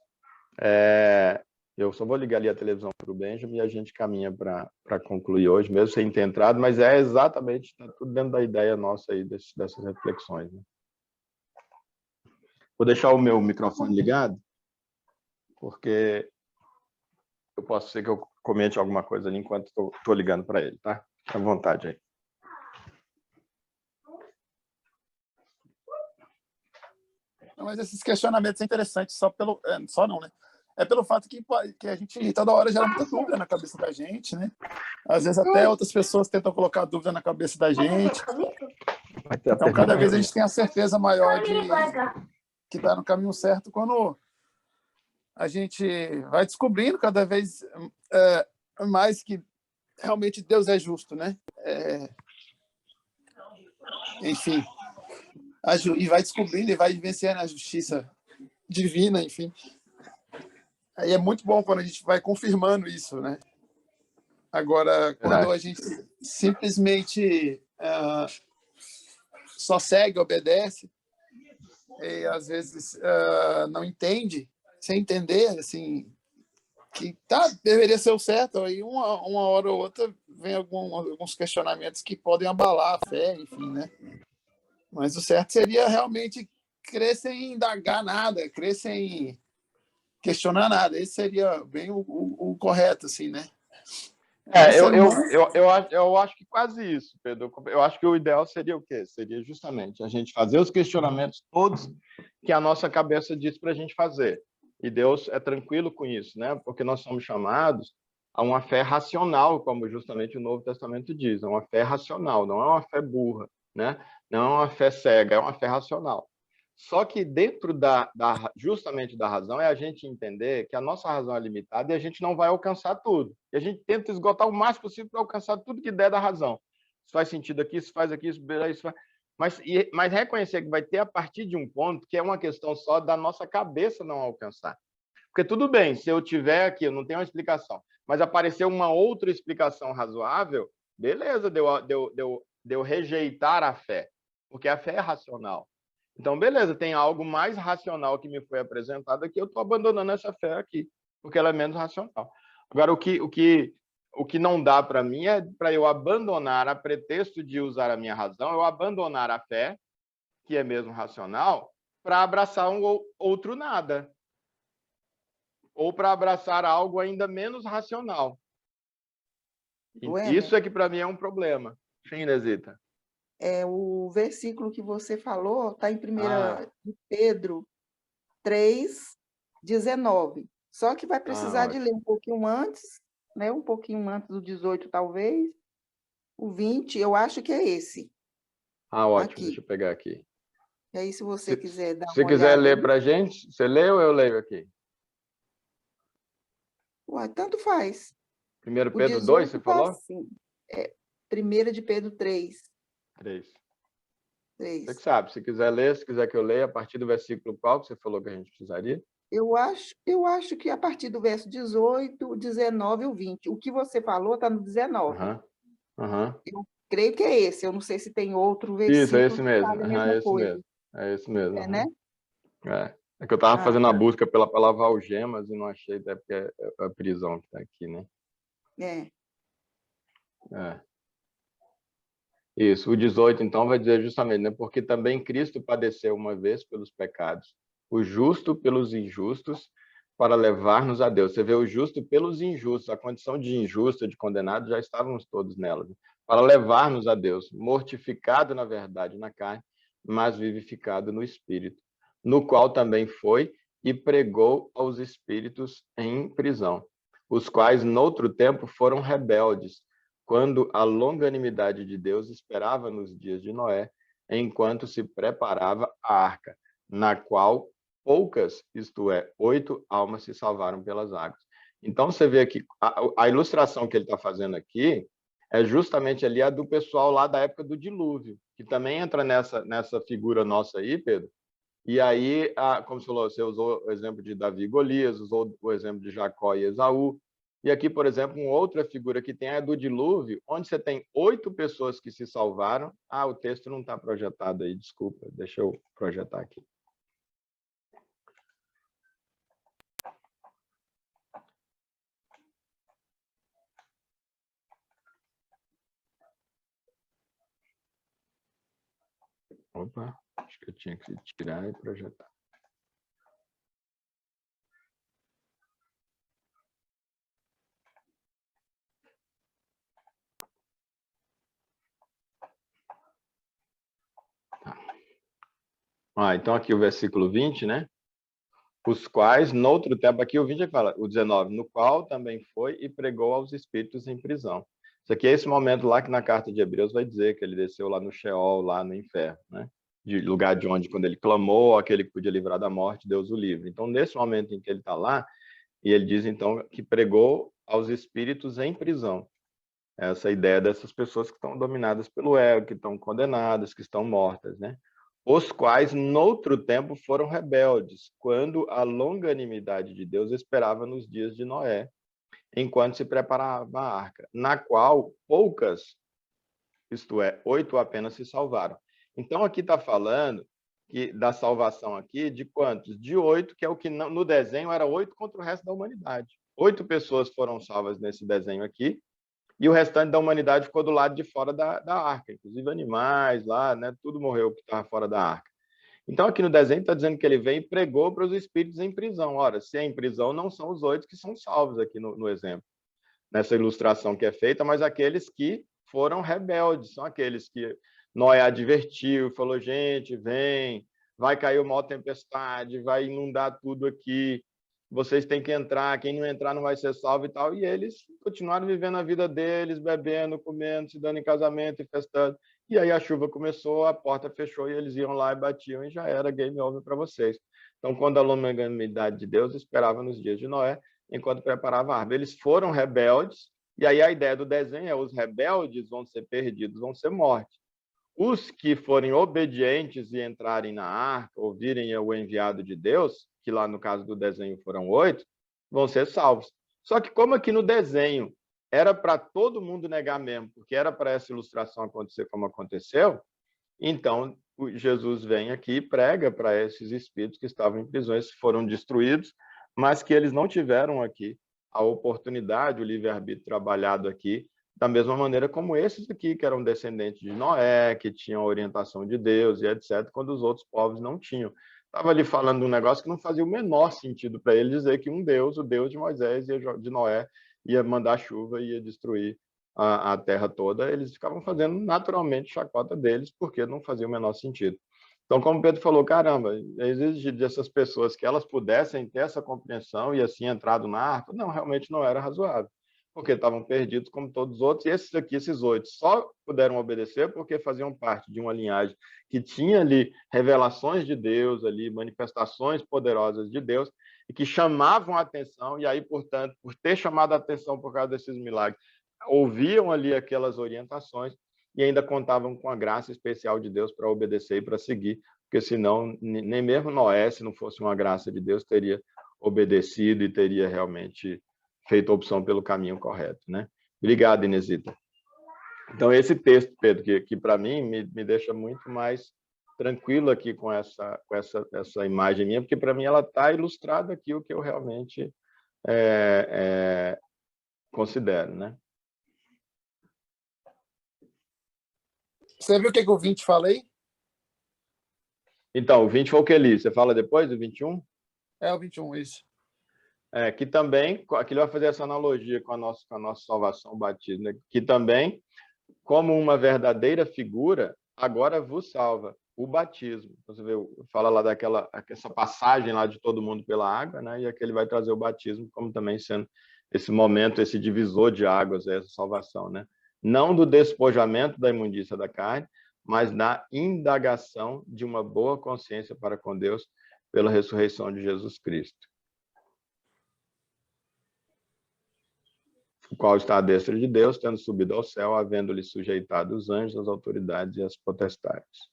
Eu só vou ligar ali a televisão para o Benjamin e a gente caminha para concluir hoje, mesmo sem ter entrado, mas exatamente, está tudo dentro da ideia nossa aí, dessas reflexões, né? Vou deixar o meu microfone ligado, porque eu posso ser que eu comente alguma coisa ali enquanto estou ligando para ele, tá? Fica à vontade aí.
Mas esses questionamentos são interessantes só não, né? é pelo fato que a gente toda hora gera muita dúvida na cabeça da gente, né? Às vezes até outras pessoas tentam colocar dúvida na cabeça da gente. Então, cada vez a gente tem a certeza maior de que está no caminho certo quando a gente vai descobrindo cada vez mais que realmente Deus é justo, né? Enfim, e vai descobrindo e vai vivenciando a justiça divina, enfim. Aí é muito bom quando a gente vai confirmando isso, né? Agora, quando a gente simplesmente só segue, obedece, e às vezes não entende, sem entender, assim, que deveria ser o certo, aí uma hora ou outra vem alguns questionamentos que podem abalar a fé, enfim, né? Mas o certo seria realmente crer sem indagar nada, crer sem questionar nada. Esse seria bem o correto, assim, né?
Eu acho que quase isso, Pedro. Eu acho que o ideal seria o quê? Seria justamente a gente fazer os questionamentos todos que a nossa cabeça diz para a gente fazer. E Deus é tranquilo com isso, né? Porque nós somos chamados a uma fé racional, como justamente o Novo Testamento diz, é uma fé racional, não é uma fé burra, né? Não é uma fé cega, é uma fé racional. Só que dentro justamente da razão é a gente entender que a nossa razão é limitada e a gente não vai alcançar tudo. E a gente tenta esgotar o máximo possível para alcançar tudo que der da razão. Isso faz sentido aqui, isso faz aqui, isso faz... Mas reconhecer que vai ter a partir de um ponto que é uma questão só da nossa cabeça não alcançar. Porque tudo bem, se eu tiver aqui, eu não tenho uma explicação, mas aparecer uma outra explicação razoável, beleza, deu rejeitar a fé, porque a fé é racional. Então, beleza, tem algo mais racional que me foi apresentado aqui, eu estou abandonando essa fé aqui, porque ela é menos racional. Agora, o que não dá para mim é para eu abandonar, a pretexto de usar a minha razão, eu abandonar a fé, que é mesmo racional, para abraçar um outro nada. Ou para abraçar algo ainda menos racional. Isso é que para mim é um problema. Sim, Inesita.
O versículo que você falou está em 1 de Pedro 3:19. Só que vai precisar de ler um pouquinho antes, né? Um pouquinho antes do 18, talvez. O 20, eu acho que é esse.
Ótimo,
Aqui.
deixa eu pegar aqui.
E aí, se você quiser dar
Se
uma
quiser
olhada.
ler para a gente, você lê ou eu leio aqui?
Uai, tanto faz.
1 Pedro 2, você falou?
Assim. 1 de Pedro 3.
3.
3.
Você que sabe, se quiser ler, se quiser que eu leia, a partir do versículo qual que você falou que a gente precisaria?
Eu acho que a partir do verso 18, 19 e o 20. O que você falou está no 19. Eu creio que é esse. Eu não sei se tem outro versículo.
Isso, é esse mesmo.
Que fala a mesma coisa.
É esse mesmo.
Né?
É que eu estava fazendo a busca pela palavra algemas e não achei, até porque é a prisão que está aqui, né? Isso, o 18, então, vai dizer justamente, né? Porque também Cristo padeceu uma vez pelos pecados, o justo pelos injustos, para levar-nos a Deus. Você vê o justo pelos injustos, a condição de injusto, de condenado, já estávamos todos nela, né? Para levar-nos a Deus, mortificado, na verdade, na carne, mas vivificado no Espírito, no qual também foi e pregou aos espíritos em prisão, os quais, noutro tempo, foram rebeldes, quando a longanimidade de Deus esperava nos dias de Noé, enquanto se preparava a arca, na qual poucas, isto é, 8 almas se salvaram pelas águas. Então, você vê aqui, a ilustração que ele está fazendo aqui é justamente ali a do pessoal lá da época do dilúvio, que também entra nessa figura nossa aí, Pedro. E aí, como você falou, você usou o exemplo de Davi e Golias, usou o exemplo de Jacó e Esaú. E aqui, por exemplo, uma outra figura que tem é a do dilúvio, onde você tem 8 pessoas que se salvaram. O texto não está projetado aí, desculpa, deixa eu projetar aqui. Opa, acho que eu tinha que tirar e projetar. Então aqui o versículo 20, né? os quais, noutro tempo, aqui o 20 fala, o 19, no qual também foi e pregou aos espíritos em prisão. Isso aqui é esse momento lá que na carta de Hebreus vai dizer que ele desceu lá no Sheol, lá no inferno, né? De lugar de onde, quando ele clamou, aquele que podia livrar da morte, Deus o livre. Então, nesse momento em que ele está lá, e ele diz, então, que pregou aos espíritos em prisão. Essa ideia dessas pessoas que estão dominadas pelo ego, que estão condenadas, que estão mortas, né? Os quais, noutro tempo, foram rebeldes, quando a longanimidade de Deus esperava nos dias de Noé, enquanto se preparava a arca, na qual poucas, isto é, 8 apenas se salvaram. Então, aqui está falando que, da salvação aqui, de quantos? De 8, que é o que no desenho era 8 contra o resto da humanidade. 8 pessoas foram salvas nesse desenho aqui, e o restante da humanidade ficou do lado de fora da arca, inclusive animais lá, né? Tudo morreu que estava fora da arca. Então, aqui no desenho está dizendo que ele veio e pregou para os espíritos em prisão. Ora, se é em prisão, não são os 8 que são salvos aqui no exemplo, nessa ilustração que é feita, mas aqueles que foram rebeldes, são aqueles que Noé advertiu, falou, gente, vem, vai cair uma maior tempestade, vai inundar tudo aqui, vocês têm que entrar, quem não entrar não vai ser salvo e tal. E eles continuaram vivendo a vida deles, bebendo, comendo, se dando em casamento e festando. E aí a chuva começou, a porta fechou e eles iam lá e batiam e já era game over para vocês. Então, quando a longanimidade de Deus esperava nos dias de Noé, enquanto preparava a árvore, eles foram rebeldes. E aí a ideia do desenho é os rebeldes vão ser perdidos, vão ser mortos. Os que forem obedientes e entrarem na arca, ouvirem o enviado de Deus, que lá no caso do desenho foram 8, vão ser salvos. Só que como aqui no desenho era para todo mundo negar mesmo, porque era para essa ilustração acontecer como aconteceu, então Jesus vem aqui e prega para esses espíritos que estavam em prisões, foram destruídos, mas que eles não tiveram aqui a oportunidade, o livre-arbítrio trabalhado aqui, da mesma maneira como esses aqui, que eram descendentes de Noé, que tinham a orientação de Deus e etc., quando os outros povos não tinham. Estava ali falando de um negócio que não fazia o menor sentido para ele dizer que um Deus, o Deus de Moisés e de Noé, ia mandar chuva e ia destruir a terra toda. Eles ficavam fazendo naturalmente chacota deles, porque não fazia o menor sentido. Então, como Pedro falou, caramba, exige dessas pessoas que elas pudessem ter essa compreensão e assim entrado na arca, não, realmente não era razoável, porque estavam perdidos como todos os outros, e esses aqui, esses 8, só puderam obedecer porque faziam parte de uma linhagem que tinha ali revelações de Deus, ali manifestações poderosas de Deus, e que chamavam a atenção, e aí, portanto, por ter chamado a atenção por causa desses milagres, ouviam ali aquelas orientações e ainda contavam com a graça especial de Deus para obedecer e para seguir, porque senão, nem mesmo Noé, se não fosse uma graça de Deus, teria obedecido e teria realmente feito a opção pelo caminho correto, né? Obrigado, Inesita. Então, esse texto, Pedro, que para mim me deixa muito mais tranquilo aqui com essa imagem minha, porque para mim ela está ilustrada aqui o que eu realmente considero, né?
Você viu o que o 20 falei?
Então, o 20 foi o que ele li. Você fala depois do 21?
É o 21, isso.
Que também, aqui ele vai fazer essa analogia com a nossa salvação, o batismo, né? Que também, como uma verdadeira figura, agora vos salva, o batismo. Você vê, fala lá essa passagem lá de todo mundo pela água, né? E aqui ele vai trazer o batismo como também sendo esse momento, esse divisor de águas, essa salvação, né? Não do despojamento da imundícia da carne, mas da indagação de uma boa consciência para com Deus pela ressurreição de Jesus Cristo, o qual está à destra de Deus, tendo subido ao céu, havendo-lhe sujeitado os anjos, as autoridades e as potestades.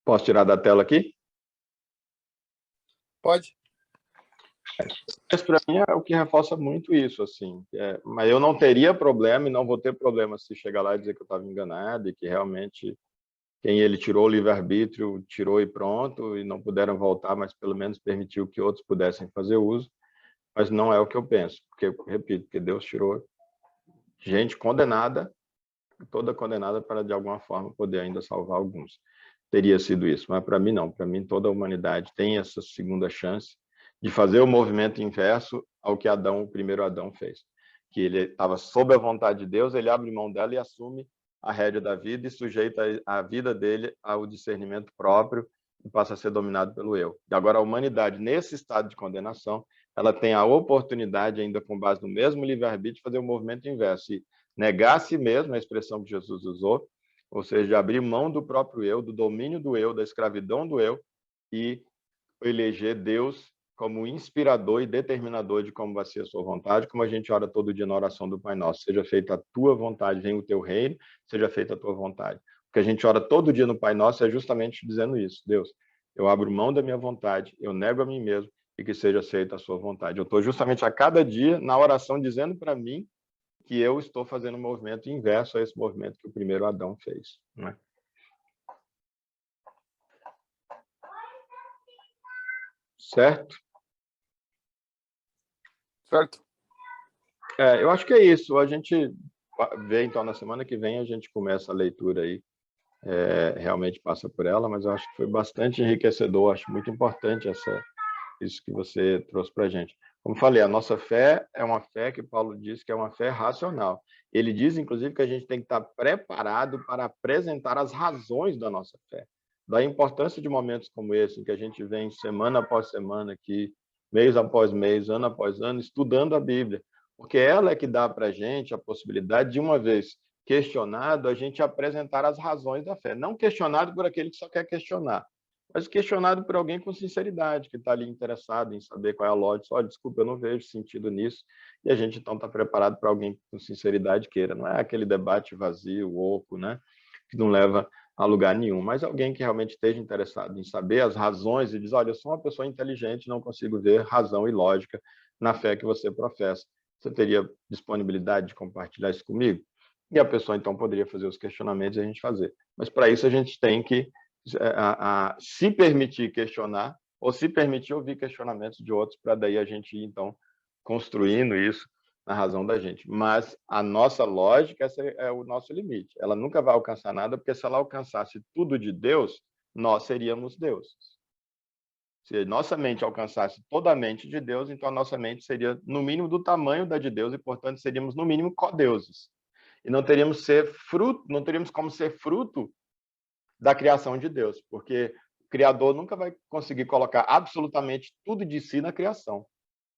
Posso tirar da tela aqui?
Pode.
Mas para mim é o que reforça muito isso, assim. Mas eu não teria problema e não vou ter problema se chegar lá e dizer que eu estava enganado e que realmente quem ele tirou o livre-arbítrio, tirou e pronto, e não puderam voltar, mas pelo menos permitiu que outros pudessem fazer uso. Mas não é o que eu penso, porque, repito, que Deus tirou gente condenada, toda condenada para, de alguma forma, poder ainda salvar alguns. Teria sido isso, mas para mim não. Para mim, toda a humanidade tem essa segunda chance de fazer o movimento inverso ao que o primeiro Adão fez. Que ele estava sob a vontade de Deus, ele abre mão dela e assume a rédea da vida e sujeita a vida dele ao discernimento próprio e passa a ser dominado pelo eu. E agora a humanidade, nesse estado de condenação, ela tem a oportunidade, ainda com base no mesmo livre-arbítrio, de fazer o movimento inverso, e negar a si mesmo, a expressão que Jesus usou, ou seja, de abrir mão do próprio eu, do domínio do eu, da escravidão do eu, e eleger Deus como inspirador e determinador de como vai ser a sua vontade, como a gente ora todo dia na oração do Pai Nosso. Seja feita a tua vontade, venha o teu reino, seja feita a tua vontade. O que a gente ora todo dia no Pai Nosso é justamente dizendo isso. Deus, eu abro mão da minha vontade, eu nego a mim mesmo e que seja feita a sua vontade. Eu estou justamente a cada dia na oração dizendo para mim que eu estou fazendo um movimento inverso a esse movimento que o primeiro Adão fez, né? Certo?
Certo.
Eu acho que é isso. A gente vê, então, na semana que vem, a gente começa a leitura aí. Realmente passa por ela, mas eu acho que foi bastante enriquecedor. Acho muito importante isso que você trouxe para a gente. Como falei, a nossa fé é uma fé que Paulo diz que é uma fé racional. Ele diz, inclusive, que a gente tem que estar preparado para apresentar as razões da nossa fé. Da importância de momentos como esse, em que a gente vem semana após semana aqui, mês após mês, ano após ano, estudando a Bíblia, porque ela é que dá para a gente a possibilidade de, uma vez questionado, a gente apresentar as razões da fé. Não questionado por aquele que só quer questionar, mas questionado por alguém com sinceridade, que está ali interessado em saber qual é a lógica. Olha, desculpa, eu não vejo sentido nisso. E a gente, então, está preparado para alguém que com sinceridade queira. Não é aquele debate vazio, oco, né? Que não leva a lugar nenhum, mas alguém que realmente esteja interessado em saber as razões e diz, olha, eu sou uma pessoa inteligente, não consigo ver razão e lógica na fé que você professa. Você teria disponibilidade de compartilhar isso comigo? E a pessoa, então, poderia fazer os questionamentos e a gente fazer. Mas, para isso, a gente tem que se permitir questionar ou se permitir ouvir questionamentos de outros, para daí a gente ir, então, construindo isso na razão da gente. Mas a nossa lógica, esse é o nosso limite. Ela nunca vai alcançar nada, porque se ela alcançasse tudo de Deus, nós seríamos deuses. Se nossa mente alcançasse toda a mente de Deus, então a nossa mente seria, no mínimo, do tamanho da de Deus, e, portanto, seríamos, no mínimo, codeuses. E não teríamos como ser fruto da criação de Deus, porque o Criador nunca vai conseguir colocar absolutamente tudo de si na criação.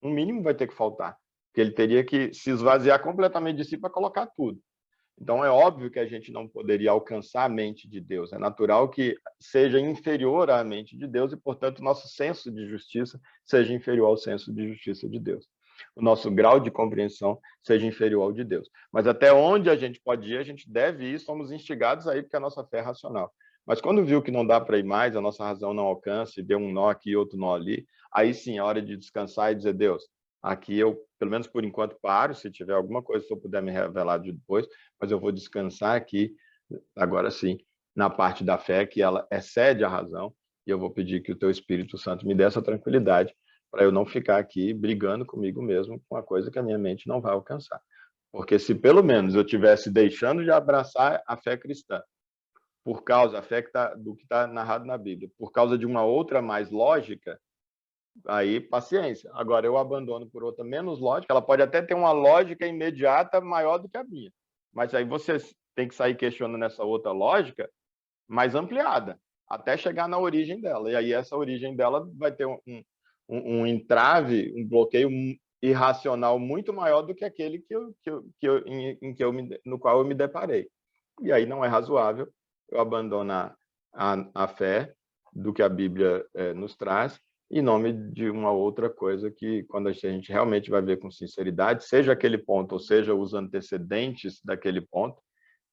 Um mínimo vai ter que faltar, porque ele teria que se esvaziar completamente de si para colocar tudo. Então, é óbvio que a gente não poderia alcançar a mente de Deus. É natural que seja inferior à mente de Deus e, portanto, nosso senso de justiça seja inferior ao senso de justiça de Deus. O nosso grau de compreensão seja inferior ao de Deus. Mas até onde a gente pode ir, a gente deve ir, somos instigados aí, porque a nossa fé é racional. Mas quando viu que não dá para ir mais, a nossa razão não alcança, e deu um nó aqui e outro nó ali, aí sim é hora de descansar e dizer, Deus, aqui eu, pelo menos por enquanto, paro, se tiver alguma coisa, se eu puder me revelar depois, mas eu vou descansar aqui, agora sim, na parte da fé, que ela excede a razão, e eu vou pedir que o teu Espírito Santo me dê essa tranquilidade, para eu não ficar aqui brigando comigo mesmo com uma coisa que a minha mente não vai alcançar. Porque se pelo menos eu estivesse deixando de abraçar a fé cristã, por causa, a fé do que está narrado na Bíblia, por causa de uma outra mais lógica, aí paciência. Agora eu abandono por outra menos lógica, ela pode até ter uma lógica imediata maior do que a minha, mas aí você tem que sair questionando essa outra lógica mais ampliada, até chegar na origem dela, e aí essa origem dela vai ter um entrave, um bloqueio irracional muito maior do que aquele no qual eu me deparei. E aí não é razoável eu abandonar a fé do que a Bíblia nos traz em nome de uma outra coisa que, quando a gente realmente vai ver com sinceridade, seja aquele ponto, ou seja, os antecedentes daquele ponto,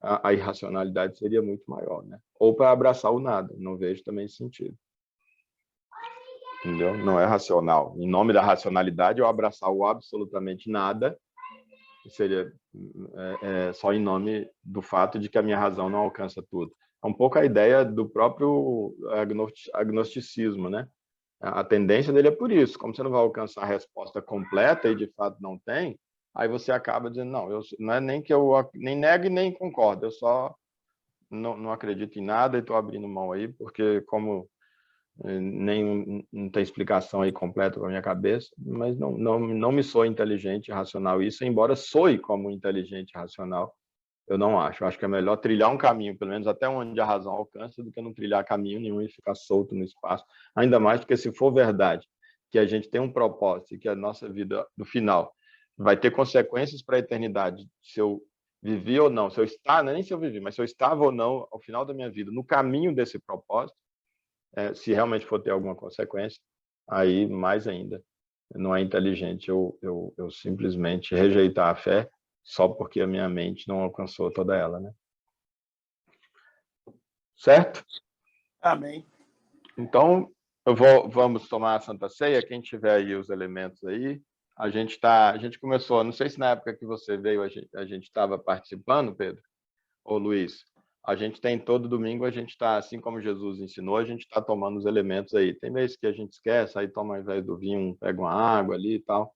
a irracionalidade seria muito maior, né? Ou para abraçar o nada, não vejo também sentido. Entendeu? Não é racional. Em nome da racionalidade, eu abraçar o absolutamente nada, seria só em nome do fato de que a minha razão não alcança tudo. É um pouco a ideia do próprio agnosticismo, né? A tendência dele é por isso. Como você não vai alcançar a resposta completa e de fato não tem, aí você acaba dizendo, não é nem que eu nem nego e nem concordo, eu só não acredito em nada e estou abrindo mão aí, porque como não tem explicação aí completa para minha cabeça, mas não me sou inteligente e racional isso, embora soe como inteligente e racional, Eu não acho. Eu acho que é melhor trilhar um caminho, pelo menos até onde a razão alcança, do que não trilhar caminho nenhum e ficar solto no espaço. Ainda mais porque, se for verdade que a gente tem um propósito e que a nossa vida, no final, vai ter consequências para a eternidade, se eu vivi ou não, se eu estava, nem se eu vivi, mas se eu estava ou não, ao final da minha vida, no caminho desse propósito, se realmente for ter alguma consequência, aí, mais ainda, não é inteligente eu simplesmente rejeitar a fé só porque a minha mente não alcançou toda ela, né? Certo?
Amém.
Então, vamos tomar a Santa Ceia. Quem tiver aí os elementos aí, a gente começou, não sei se na época que você veio a gente estava participando, Pedro, ou Luiz, a gente tem todo domingo, a gente está, assim como Jesus ensinou, a gente está tomando os elementos aí. Tem vezes que a gente esquece, aí toma ao invés do vinho, pega uma água ali e tal.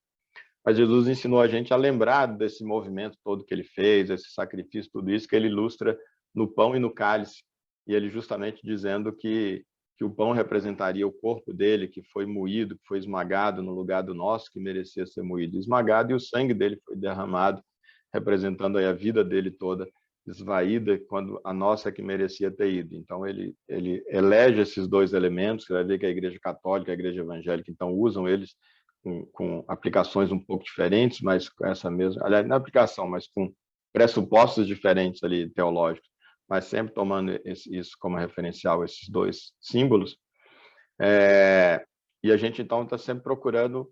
Mas Jesus ensinou a gente a lembrar desse movimento todo que ele fez, esse sacrifício, tudo isso que ele ilustra no pão e no cálice. E ele justamente dizendo que o pão representaria o corpo dele, que foi moído, que foi esmagado no lugar do nosso, que merecia ser moído e esmagado, e o sangue dele foi derramado, representando aí a vida dele toda, esvaída, quando a nossa que merecia ter ido. Então, ele elege esses dois elementos, você vai ver que a Igreja Católica e a Igreja Evangélica, então, usam eles com aplicações um pouco diferentes, mas com essa mesma... Aliás, não é aplicação, mas com pressupostos diferentes ali, teológicos, mas sempre tomando isso como referencial, esses dois símbolos. E a gente, então, está sempre procurando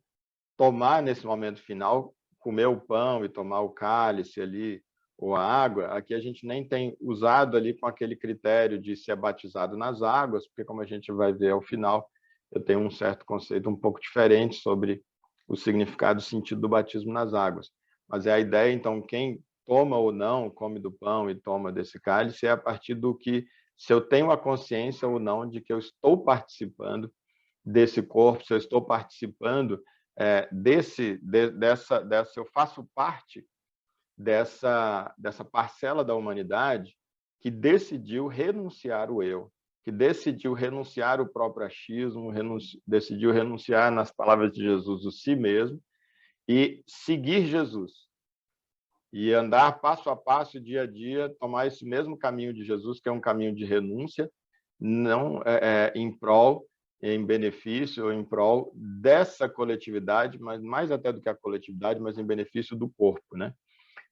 tomar, nesse momento final, comer o pão e tomar o cálice ali, ou a água. Aqui a gente nem tem usado ali com aquele critério de ser batizado nas águas, porque, como a gente vai ver ao final, eu tenho um certo conceito um pouco diferente sobre o significado e o sentido do batismo nas águas. Mas é a ideia, então, quem toma ou não, come do pão e toma desse cálice, é a partir do que, se eu tenho a consciência ou não de que eu estou participando desse corpo, se eu estou participando eu faço parte dessa parcela da humanidade que decidiu renunciar o eu, que decidiu renunciar o próprio achismo, decidiu renunciar, nas palavras de Jesus, o si mesmo, e seguir Jesus. E andar passo a passo, dia a dia, tomar esse mesmo caminho de Jesus, que é um caminho de renúncia, não em prol, em benefício, ou em prol dessa coletividade, mas mais até do que a coletividade, mas em benefício do corpo, né?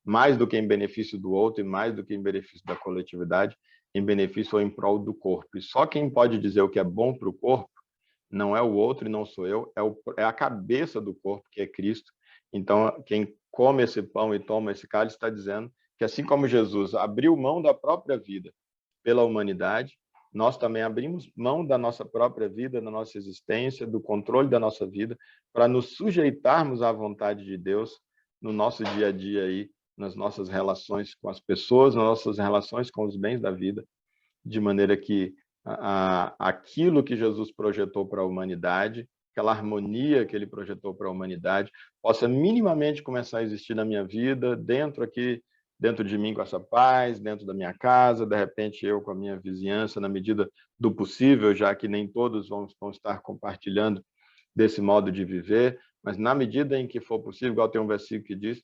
Mais do que em benefício do outro e mais do que em benefício da coletividade, em benefício ou em prol do corpo. E só quem pode dizer o que é bom para o corpo não é o outro e não sou eu, é a cabeça do corpo, que é Cristo. Então, quem come esse pão e toma esse cálice está dizendo que, assim como Jesus abriu mão da própria vida pela humanidade, nós também abrimos mão da nossa própria vida, da nossa existência, do controle da nossa vida, para nos sujeitarmos à vontade de Deus no nosso dia a dia aí, nas nossas relações com as pessoas, nas nossas relações com os bens da vida, de maneira que aquilo que Jesus projetou para a humanidade, aquela harmonia que ele projetou para a humanidade, possa minimamente começar a existir na minha vida, dentro de mim com essa paz, dentro da minha casa, de repente eu com a minha vizinhança, na medida do possível, já que nem todos vão estar compartilhando desse modo de viver, mas na medida em que for possível, igual tem um versículo que diz,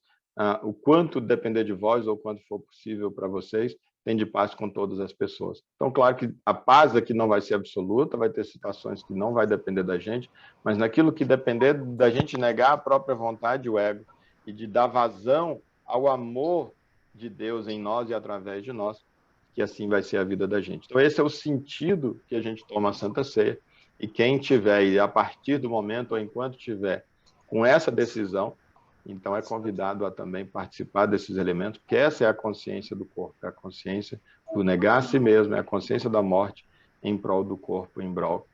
o quanto depender de vós, ou o quanto for possível para vocês, tem de paz com todas as pessoas. Então, claro que a paz aqui não vai ser absoluta, vai ter situações que não vai depender da gente, mas naquilo que depender da gente negar a própria vontade, o ego, e de dar vazão ao amor de Deus em nós e através de nós, que assim vai ser a vida da gente. Então, esse é o sentido que a gente toma a Santa Ceia, e quem tiver, e a partir do momento, ou enquanto tiver, com essa decisão, então é convidado a também participar desses elementos, porque essa é a consciência do corpo, é a consciência do negar a si mesmo, é a consciência da morte em prol do corpo, em prol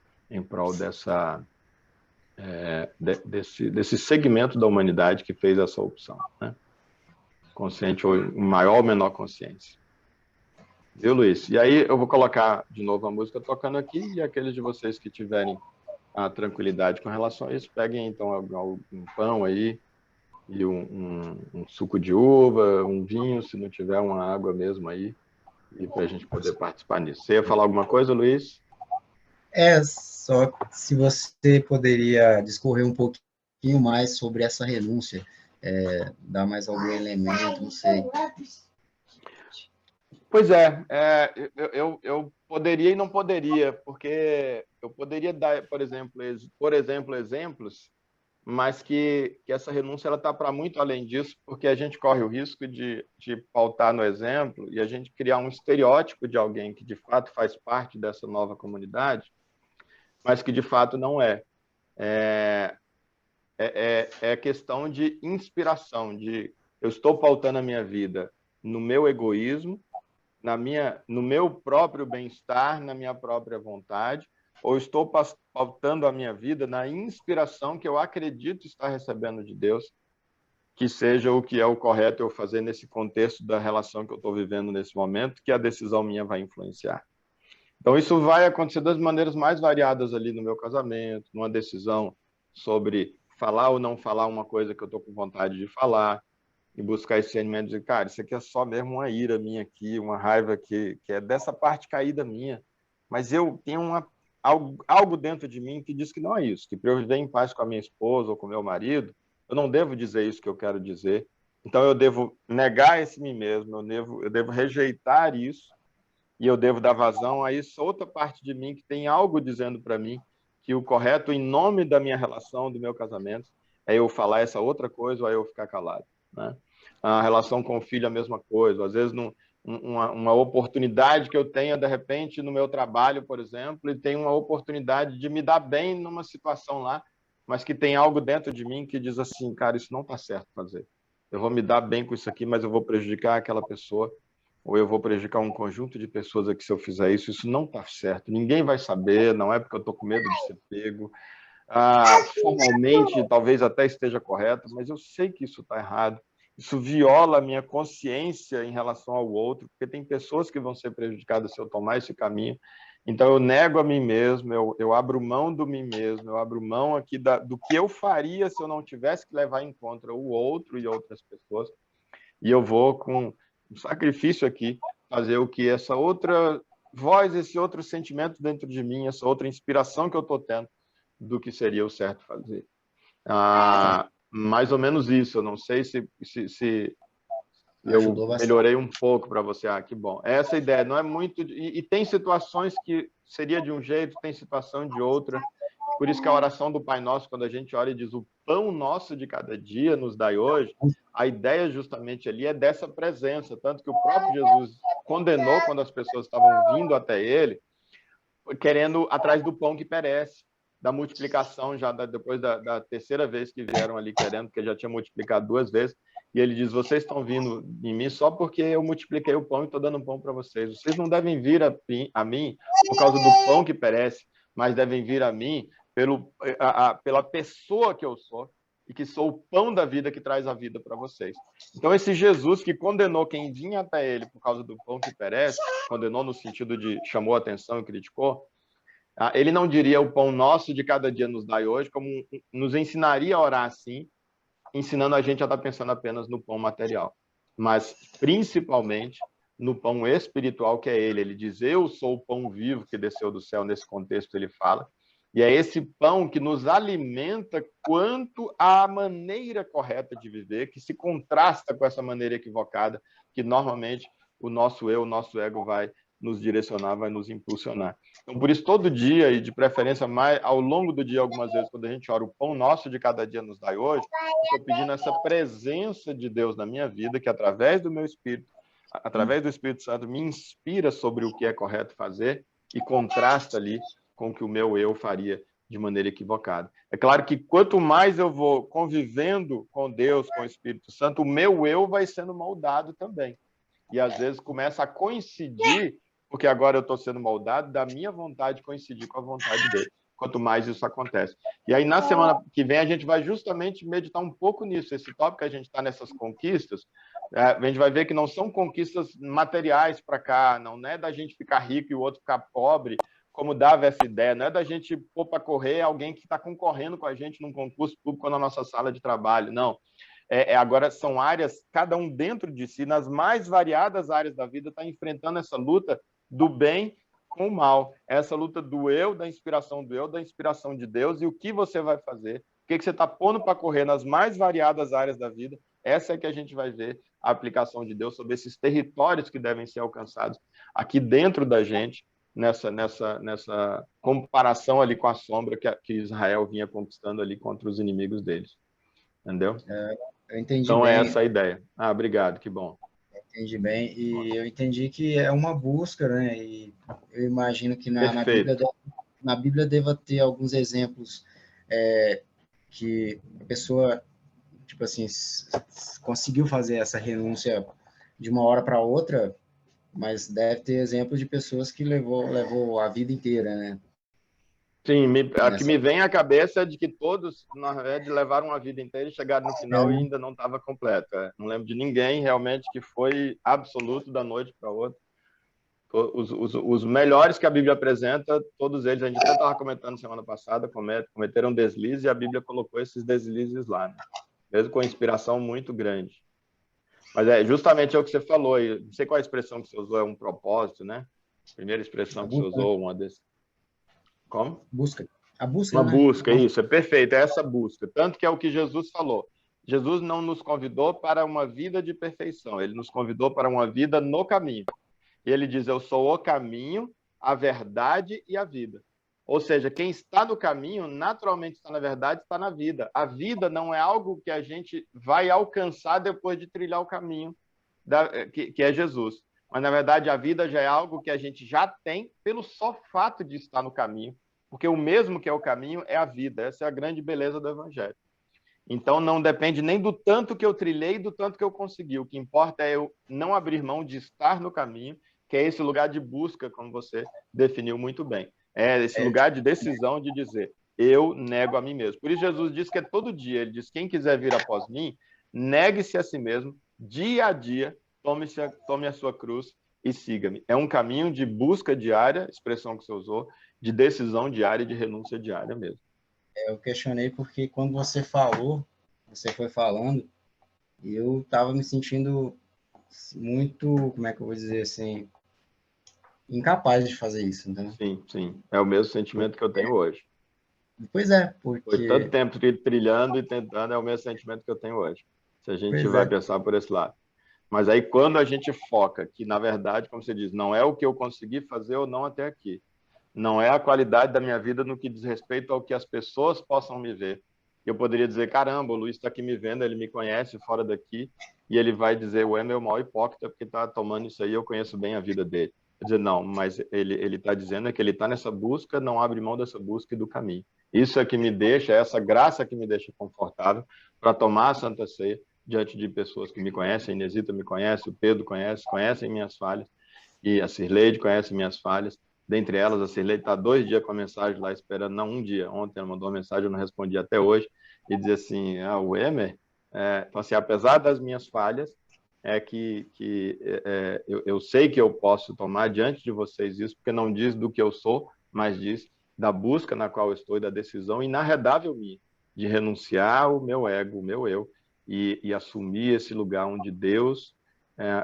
desse segmento da humanidade que fez essa opção, né? Consciente ou em maior ou menor consciência. Viu, Luiz? E aí eu vou colocar de novo a música tocando aqui, e aqueles de vocês que tiverem a tranquilidade com relação a isso, peguem então um pão aí, e um suco de uva, um vinho, se não tiver uma água mesmo aí, e para a gente poder participar nisso. Você ia falar alguma coisa, Luiz?
Só se você poderia discorrer um pouquinho mais sobre essa renúncia, dar mais algum elemento, não sei.
Pois é, eu poderia e não poderia, porque eu poderia dar, por exemplo, exemplos, mas que essa renúncia está para muito além disso, porque a gente corre o risco de pautar no exemplo e a gente criar um estereótipo de alguém que de fato faz parte dessa nova comunidade, mas que de fato não é. É questão de inspiração, eu estou pautando a minha vida no meu egoísmo, no meu próprio bem-estar, na minha própria vontade, ou estou pautando a minha vida na inspiração que eu acredito estar recebendo de Deus, que seja o que é o correto eu fazer nesse contexto da relação que eu estou vivendo nesse momento, que a decisão minha vai influenciar. Então, isso vai acontecer das maneiras mais variadas ali no meu casamento, numa decisão sobre falar ou não falar uma coisa que eu estou com vontade de falar, e buscar esse discernimento de, cara, isso aqui é só mesmo uma ira minha aqui, uma raiva que é dessa parte caída minha, mas eu tenho algo dentro de mim que diz que não é isso, que para eu viver em paz com a minha esposa ou com o meu marido, eu não devo dizer isso que eu quero dizer, então eu devo negar esse mim mesmo, eu devo rejeitar isso, e eu devo dar vazão a isso, outra parte de mim que tem algo dizendo para mim que o correto em nome da minha relação, do meu casamento, é eu falar essa outra coisa ou é eu ficar calado. Né? A relação com o filho é a mesma coisa. Às vezes, uma oportunidade que eu tenha, de repente, no meu trabalho, por exemplo, e tenho uma oportunidade de me dar bem numa situação lá, mas que tem algo dentro de mim que diz assim, cara, isso não está certo fazer. Eu vou me dar bem com isso aqui, mas eu vou prejudicar aquela pessoa, ou eu vou prejudicar um conjunto de pessoas aqui se eu fizer isso. Isso não está certo. Ninguém vai saber, não é porque eu estou com medo de ser pego. Formalmente, talvez até esteja correto, mas eu sei que isso está errado. Isso viola a minha consciência em relação ao outro, porque tem pessoas que vão ser prejudicadas se eu tomar esse caminho. Então, eu nego a mim mesmo, eu abro mão do mim mesmo, eu abro mão aqui do que eu faria se eu não tivesse que levar em conta o outro e outras pessoas. E eu vou, com um sacrifício aqui, fazer o que essa outra voz, esse outro sentimento dentro de mim, essa outra inspiração que eu estou tendo, do que seria o certo fazer. Mais ou menos isso. Eu não sei se eu melhorei um pouco para você. Que bom. Essa ideia não é muito... E tem situações que seria de um jeito, tem situação de outra. Por isso que a oração do Pai Nosso, quando a gente ora e diz o pão nosso de cada dia nos dai hoje, a ideia justamente ali é dessa presença. Tanto que o próprio Jesus condenou quando as pessoas estavam vindo até ele, querendo atrás do pão que perece, da multiplicação, já depois da terceira vez que vieram ali querendo, porque já tinha multiplicado 2 vezes, e ele diz, vocês estão vindo em mim só porque eu multipliquei o pão e estou dando um pão para vocês. Vocês não devem vir a mim por causa do pão que perece, mas devem vir a mim pela pessoa que eu sou, e que sou o pão da vida que traz a vida para vocês. Então, esse Jesus que condenou quem vinha até ele por causa do pão que perece, condenou no sentido de chamou a atenção e criticou, ele não diria o pão nosso de cada dia nos dai hoje, como nos ensinaria a orar assim, ensinando a gente a estar pensando apenas no pão material, mas principalmente no pão espiritual que é ele. Ele diz, eu sou o pão vivo que desceu do céu, nesse contexto ele fala, e é esse pão que nos alimenta quanto à maneira correta de viver, que se contrasta com essa maneira equivocada, que normalmente o nosso eu, o nosso ego vai nos direcionar, vai nos impulsionar. Então, por isso, todo dia, e de preferência mais ao longo do dia, algumas vezes, quando a gente ora, o pão nosso de cada dia nos dai hoje, eu estou pedindo essa presença de Deus na minha vida, que através do meu Espírito, através do Espírito Santo, me inspira sobre o que é correto fazer e contrasta ali com o que o meu eu faria de maneira equivocada. É claro que quanto mais eu vou convivendo com Deus, com o Espírito Santo, o meu eu vai sendo moldado também. E às vezes começa a coincidir, porque agora eu estou sendo moldado, da minha vontade coincidir com a vontade dele. Quanto mais isso acontece. E aí, na semana que vem, a gente vai justamente meditar um pouco nisso. Esse tópico que a gente está nessas conquistas, a gente vai ver que não são conquistas materiais para cá, não é da gente ficar rico e o outro ficar pobre, como dava essa ideia, não é da gente pôr para correr alguém que está concorrendo com a gente num concurso público na nossa sala de trabalho, não. Agora são áreas, cada um dentro de si, nas mais variadas áreas da vida, está enfrentando essa luta do bem com o mal, essa luta do eu, da inspiração de Deus, e o que você vai fazer, o que você está pondo para correr nas mais variadas áreas da vida, essa é que a gente vai ver a aplicação de Deus sobre esses territórios que devem ser alcançados aqui dentro da gente, nessa comparação ali com a sombra que Israel vinha conquistando ali contra os inimigos deles. Entendeu?
Eu entendi
então,
bem.
é essa a ideia. Obrigado, que bom.
Entendi bem. E eu entendi que é uma busca, né? E eu imagino que na Bíblia deva ter alguns exemplos que a pessoa, tipo assim, conseguiu fazer essa renúncia de uma hora para outra, mas deve ter exemplos de pessoas que levou a vida inteira, né?
Sim, a que me vem à cabeça é de que todos, na verdade, levaram a vida inteira e chegaram no final e ainda não estava completo. Não lembro de ninguém realmente que foi absoluto da noite para outra. Os melhores que a Bíblia apresenta, todos eles, a gente até estava comentando semana passada, cometeram deslizes e a Bíblia colocou esses deslizes lá, né? Mesmo com inspiração muito grande. Mas justamente o que você falou, não sei qual a expressão que você usou, é um propósito, né? A primeira expressão que você usou, uma desse. Como?
Busca. A busca,
uma
né?
busca, isso, é perfeito, é essa busca. Tanto que é o que Jesus falou. Jesus não nos convidou para uma vida de perfeição, ele nos convidou para uma vida no caminho. E ele diz, eu sou o caminho, a verdade e a vida. Ou seja, quem está no caminho, naturalmente está na verdade, está na vida. A vida não é algo que a gente vai alcançar depois de trilhar o caminho, que é Jesus. Mas, na verdade, a vida já é algo que a gente já tem pelo só fato de estar no caminho, porque o mesmo que é o caminho é a vida. Essa é a grande beleza do Evangelho. Então, não depende nem do tanto que eu trilhei e do tanto que eu consegui. O que importa é eu não abrir mão de estar no caminho, que é esse lugar de busca, como você definiu muito bem. É esse lugar de decisão de dizer, eu nego a mim mesmo. Por isso, Jesus diz que é todo dia. Ele diz, quem quiser vir após mim, negue-se a si mesmo, dia a dia, tome a sua cruz e siga-me. É um caminho de busca diária, expressão que você usou, de decisão diária e de renúncia diária mesmo.
Eu questionei porque quando você falou, você foi falando, e eu estava me sentindo muito, como é que eu vou dizer assim, incapaz de fazer isso, entendeu?
Sim, sim. É o mesmo sentimento que eu tenho hoje.
Pois é, porque...
Foi tanto tempo trilhando e tentando, é o mesmo sentimento que eu tenho hoje. Se a gente vai pensar por esse lado. Mas aí, quando a gente foca que, na verdade, como você diz, não é o que eu consegui fazer ou não até aqui. Não é a qualidade da minha vida no que diz respeito ao que as pessoas possam me ver. Eu poderia dizer, caramba, o Luiz está aqui me vendo, ele me conhece fora daqui, e ele vai dizer, o Emer é o maior hipócrita porque está tomando isso aí, eu conheço bem a vida dele. Quer dizer, não, mas ele está dizendo que ele está nessa busca, não abre mão dessa busca e do caminho. Isso é que me deixa, essa graça que me deixa confortável para tomar a Santa Ceia diante de pessoas que me conhecem, a Inesita me conhece, o Pedro conhecem minhas falhas, e a Cirleide conhece minhas falhas. Dentre elas, a Cirleide está 2 dias com a mensagem lá esperando, não, 1 dia. Ontem ela mandou uma mensagem, eu não respondi até hoje, e diz assim, o Emer, então, assim, apesar das minhas falhas, eu sei que eu posso tomar diante de vocês isso, porque não diz do que eu sou, mas diz da busca na qual eu estou e da decisão inarredável minha, de renunciar ao meu ego, o meu eu, e assumir esse lugar onde Deus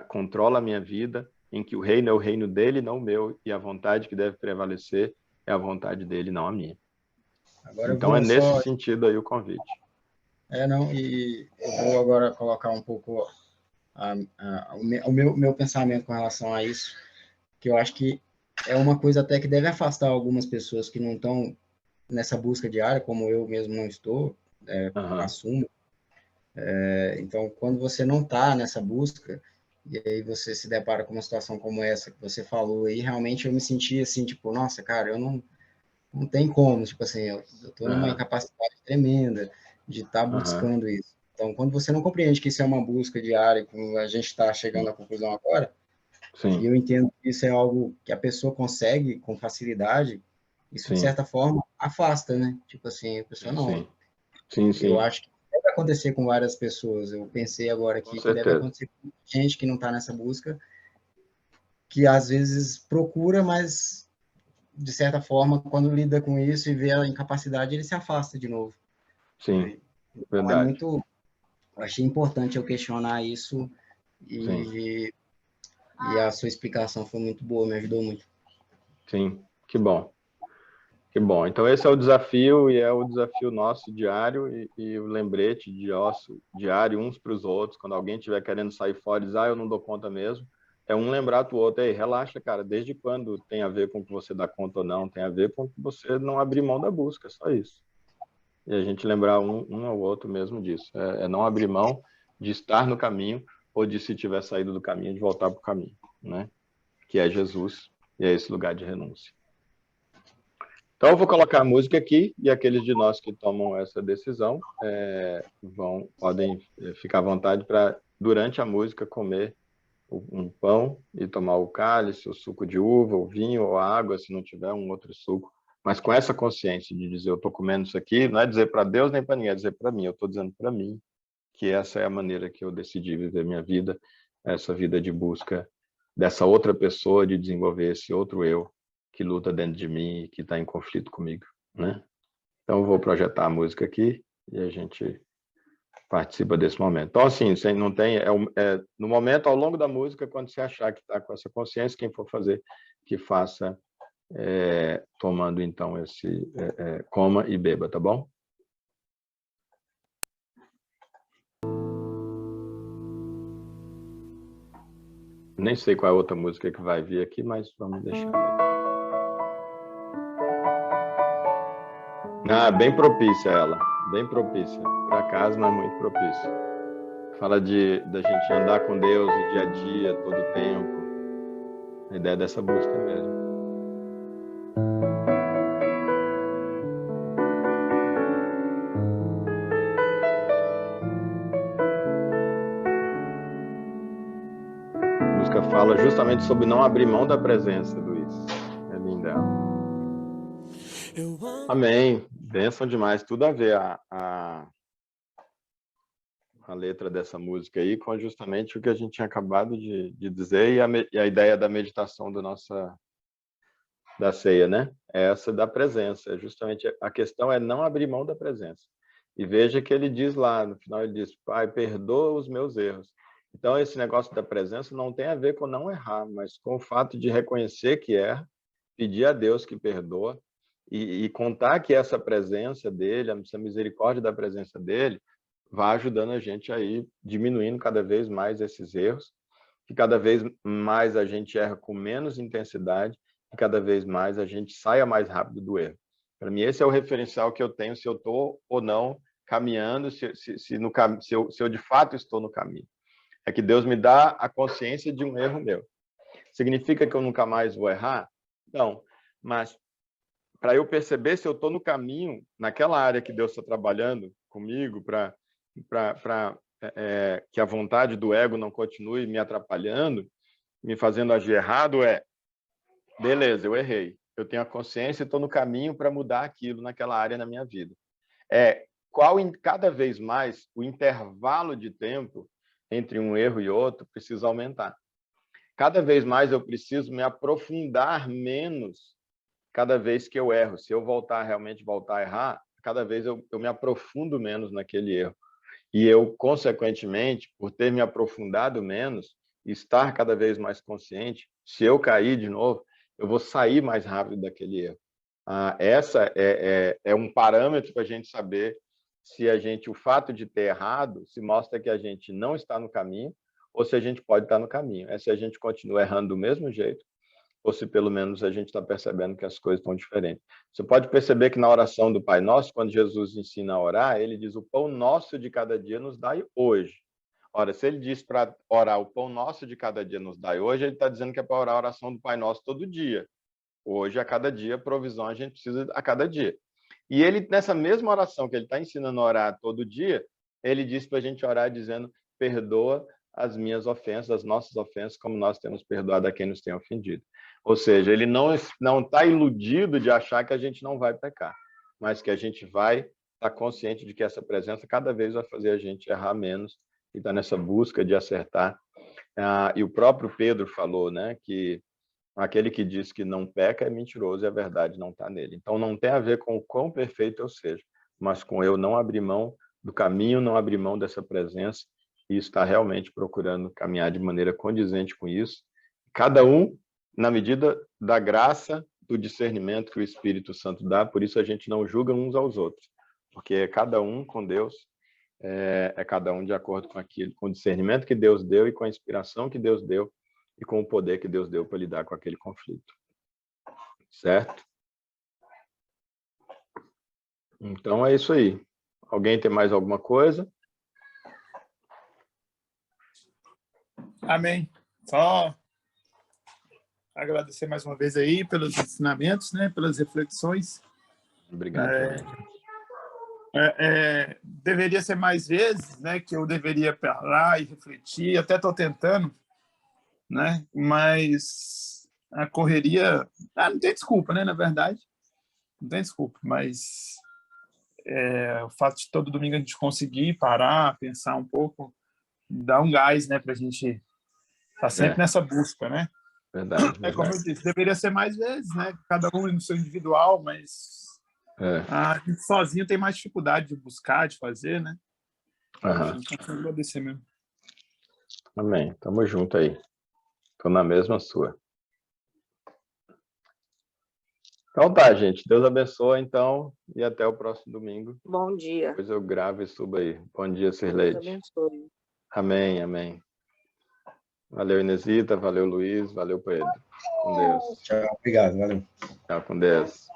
controla a minha vida, em que o reino é o reino dele, não o meu, e a vontade que deve prevalecer é a vontade dele, não a minha.
Agora
então é nesse sentido aí o convite.
Não, e eu vou agora colocar um pouco o meu pensamento com relação a isso, que eu acho que é uma coisa até que deve afastar algumas pessoas que não estão nessa busca diária, como eu mesmo não estou, assumo. Então, quando você não está nessa busca, e aí você se depara com uma situação como essa que você falou aí, realmente eu me senti assim, tipo, nossa, cara, eu não tem como, tipo assim, eu estou numa incapacidade tremenda de estar buscando isso. Então, quando você não compreende que isso é uma busca diária, como a gente está chegando à conclusão agora, e eu entendo que isso é algo que a pessoa consegue com facilidade, isso, de certa forma, afasta, né? Tipo assim, a pessoa não...
Sim.
Eu acho que deve acontecer com várias pessoas. Eu pensei agora aqui que deve acontecer com gente que não está nessa busca, que às vezes procura, mas, de certa forma, quando lida com isso e vê a incapacidade, ele se afasta de novo.
Sim,
então,
verdade.
Eu achei importante eu questionar isso e a sua explicação foi muito boa, me ajudou muito.
Sim, que bom. Que bom. Então, esse é o desafio, e é o desafio nosso diário, e o lembrete de osso diário uns para os outros. Quando alguém estiver querendo sair fora e dizer, eu não dou conta mesmo, é um lembrar do outro. Ei, relaxa, cara, desde quando tem a ver com o que você dá conta ou não, tem a ver com que você não abrir mão da busca, só isso. E a gente lembrar um ao outro mesmo disso. É não abrir mão de estar no caminho, ou de, se tiver saído do caminho, de voltar para o caminho, né? Que é Jesus, e é esse lugar de renúncia. Então, eu vou colocar a música aqui, e aqueles de nós que tomam essa decisão podem ficar à vontade para, durante a música, comer um pão e tomar o cálice, o suco de uva, o vinho ou a água, se não tiver um outro suco. Mas com essa consciência de dizer, eu estou comendo isso aqui, não é dizer para Deus nem para ninguém, é dizer para mim. Eu estou dizendo para mim que essa é a maneira que eu decidi viver minha vida, essa vida de busca dessa outra pessoa, de desenvolver esse outro eu, que luta dentro de mim e que está em conflito comigo, né? Então, eu vou projetar a música aqui e a gente participa desse momento. Então, assim, você não tem... no momento, ao longo da música, quando você achar que está com essa consciência, quem for fazer, que faça tomando, então, esse... coma e beba, tá bom? Nem sei qual é a outra música que vai vir aqui, mas vamos deixar. Bem propícia ela, bem propícia. Por acaso, mas muito propícia. Fala da gente andar com Deus o dia a dia, todo o tempo. A ideia dessa busca mesmo. A música fala justamente sobre não abrir mão da presença, Luiz. É linda. Amém. Bênção demais. Tudo a ver a letra dessa música aí com justamente o que a gente tinha acabado de dizer e a ideia da meditação da ceia, né? É essa da presença. Justamente a questão é não abrir mão da presença. E veja que ele diz lá, no final ele diz, Pai, perdoa os meus erros. Então, esse negócio da presença não tem a ver com não errar, mas com o fato de reconhecer que erra, pedir a Deus que perdoa, e contar que essa presença dele, essa misericórdia da presença dele, vai ajudando a gente a ir diminuindo cada vez mais esses erros, que cada vez mais a gente erra com menos intensidade, e cada vez mais a gente saia mais rápido do erro. Para mim, esse é o referencial que eu tenho, se eu estou ou não caminhando, se eu de fato estou no caminho. É que Deus me dá a consciência de um erro meu. Significa que eu nunca mais vou errar? Não, mas para eu perceber se eu estou no caminho, naquela área que Deus está trabalhando comigo, para que a vontade do ego não continue me atrapalhando, me fazendo agir errado, beleza, eu errei. Eu tenho a consciência e estou no caminho para mudar aquilo naquela área na minha vida. Cada vez mais, o intervalo de tempo entre um erro e outro precisa aumentar. Cada vez mais eu preciso me aprofundar menos cada vez que eu erro. Se eu realmente voltar a errar, cada vez eu me aprofundo menos naquele erro. E eu, consequentemente, por ter me aprofundado menos, estar cada vez mais consciente, se eu cair de novo, eu vou sair mais rápido daquele erro. Essa é um parâmetro para a gente saber se o fato de ter errado, se mostra que a gente não está no caminho, ou se a gente pode estar no caminho. Se a gente continua errando do mesmo jeito, ou se pelo menos a gente está percebendo que as coisas estão diferentes. Você pode perceber que na oração do Pai Nosso, quando Jesus ensina a orar, ele diz, o pão nosso de cada dia nos dai hoje. Ora, se ele diz para orar, o pão nosso de cada dia nos dai hoje, ele está dizendo que é para orar a oração do Pai Nosso todo dia. Hoje, a cada dia, provisão a gente precisa a cada dia. E ele, nessa mesma oração que ele está ensinando a orar todo dia, ele diz para a gente orar dizendo, perdoa as minhas ofensas, as nossas ofensas, como nós temos perdoado a quem nos tem ofendido. Ou seja, ele não está iludido de achar que a gente não vai pecar, mas que a gente vai estar consciente de que essa presença cada vez vai fazer a gente errar menos e estar nessa busca de acertar. E o próprio Pedro falou, né, que aquele que diz que não peca é mentiroso e a verdade não está nele. Então, não tem a ver com o quão perfeito eu seja, mas com eu não abrir mão do caminho, não abrir mão dessa presença e estar realmente procurando caminhar de maneira condizente com isso. Cada um na medida da graça do discernimento que o Espírito Santo dá, por isso a gente não julga uns aos outros, porque é cada um com Deus, é cada um de acordo com aquilo, com o discernimento que Deus deu e com a inspiração que Deus deu e com o poder que Deus deu para lidar com aquele conflito. Certo? Então é isso aí. Alguém tem mais alguma coisa?
Amém. Só agradecer mais uma vez aí pelos ensinamentos, né, pelas reflexões.
Obrigado.
Deveria ser mais vezes, né, que eu deveria parar e refletir. Até estou tentando, né, mas a correria... não tem desculpa, né, na verdade. Não tem desculpa, mas o fato de todo domingo a gente conseguir parar, pensar um pouco, dar um gás, né, para a gente estar sempre nessa busca, né?
Verdade.
Como eu disse, deveria ser mais vezes, né? Cada um no seu individual, mas a gente sozinho tem mais dificuldade de buscar, de fazer, né? Então, agradecer mesmo.
Amém. Tamo junto aí. Tô na mesma sua. Então tá, gente. Deus abençoe, então, e até o próximo domingo.
Bom dia.
Depois eu gravo e subo aí. Bom dia, Sirleide.
Deus abençoe.
Amém, amém. Valeu, Inesita. Valeu, Luiz. Valeu, Pedro. Com Deus.
Tchau, obrigado. Valeu.
Tchau, com Deus.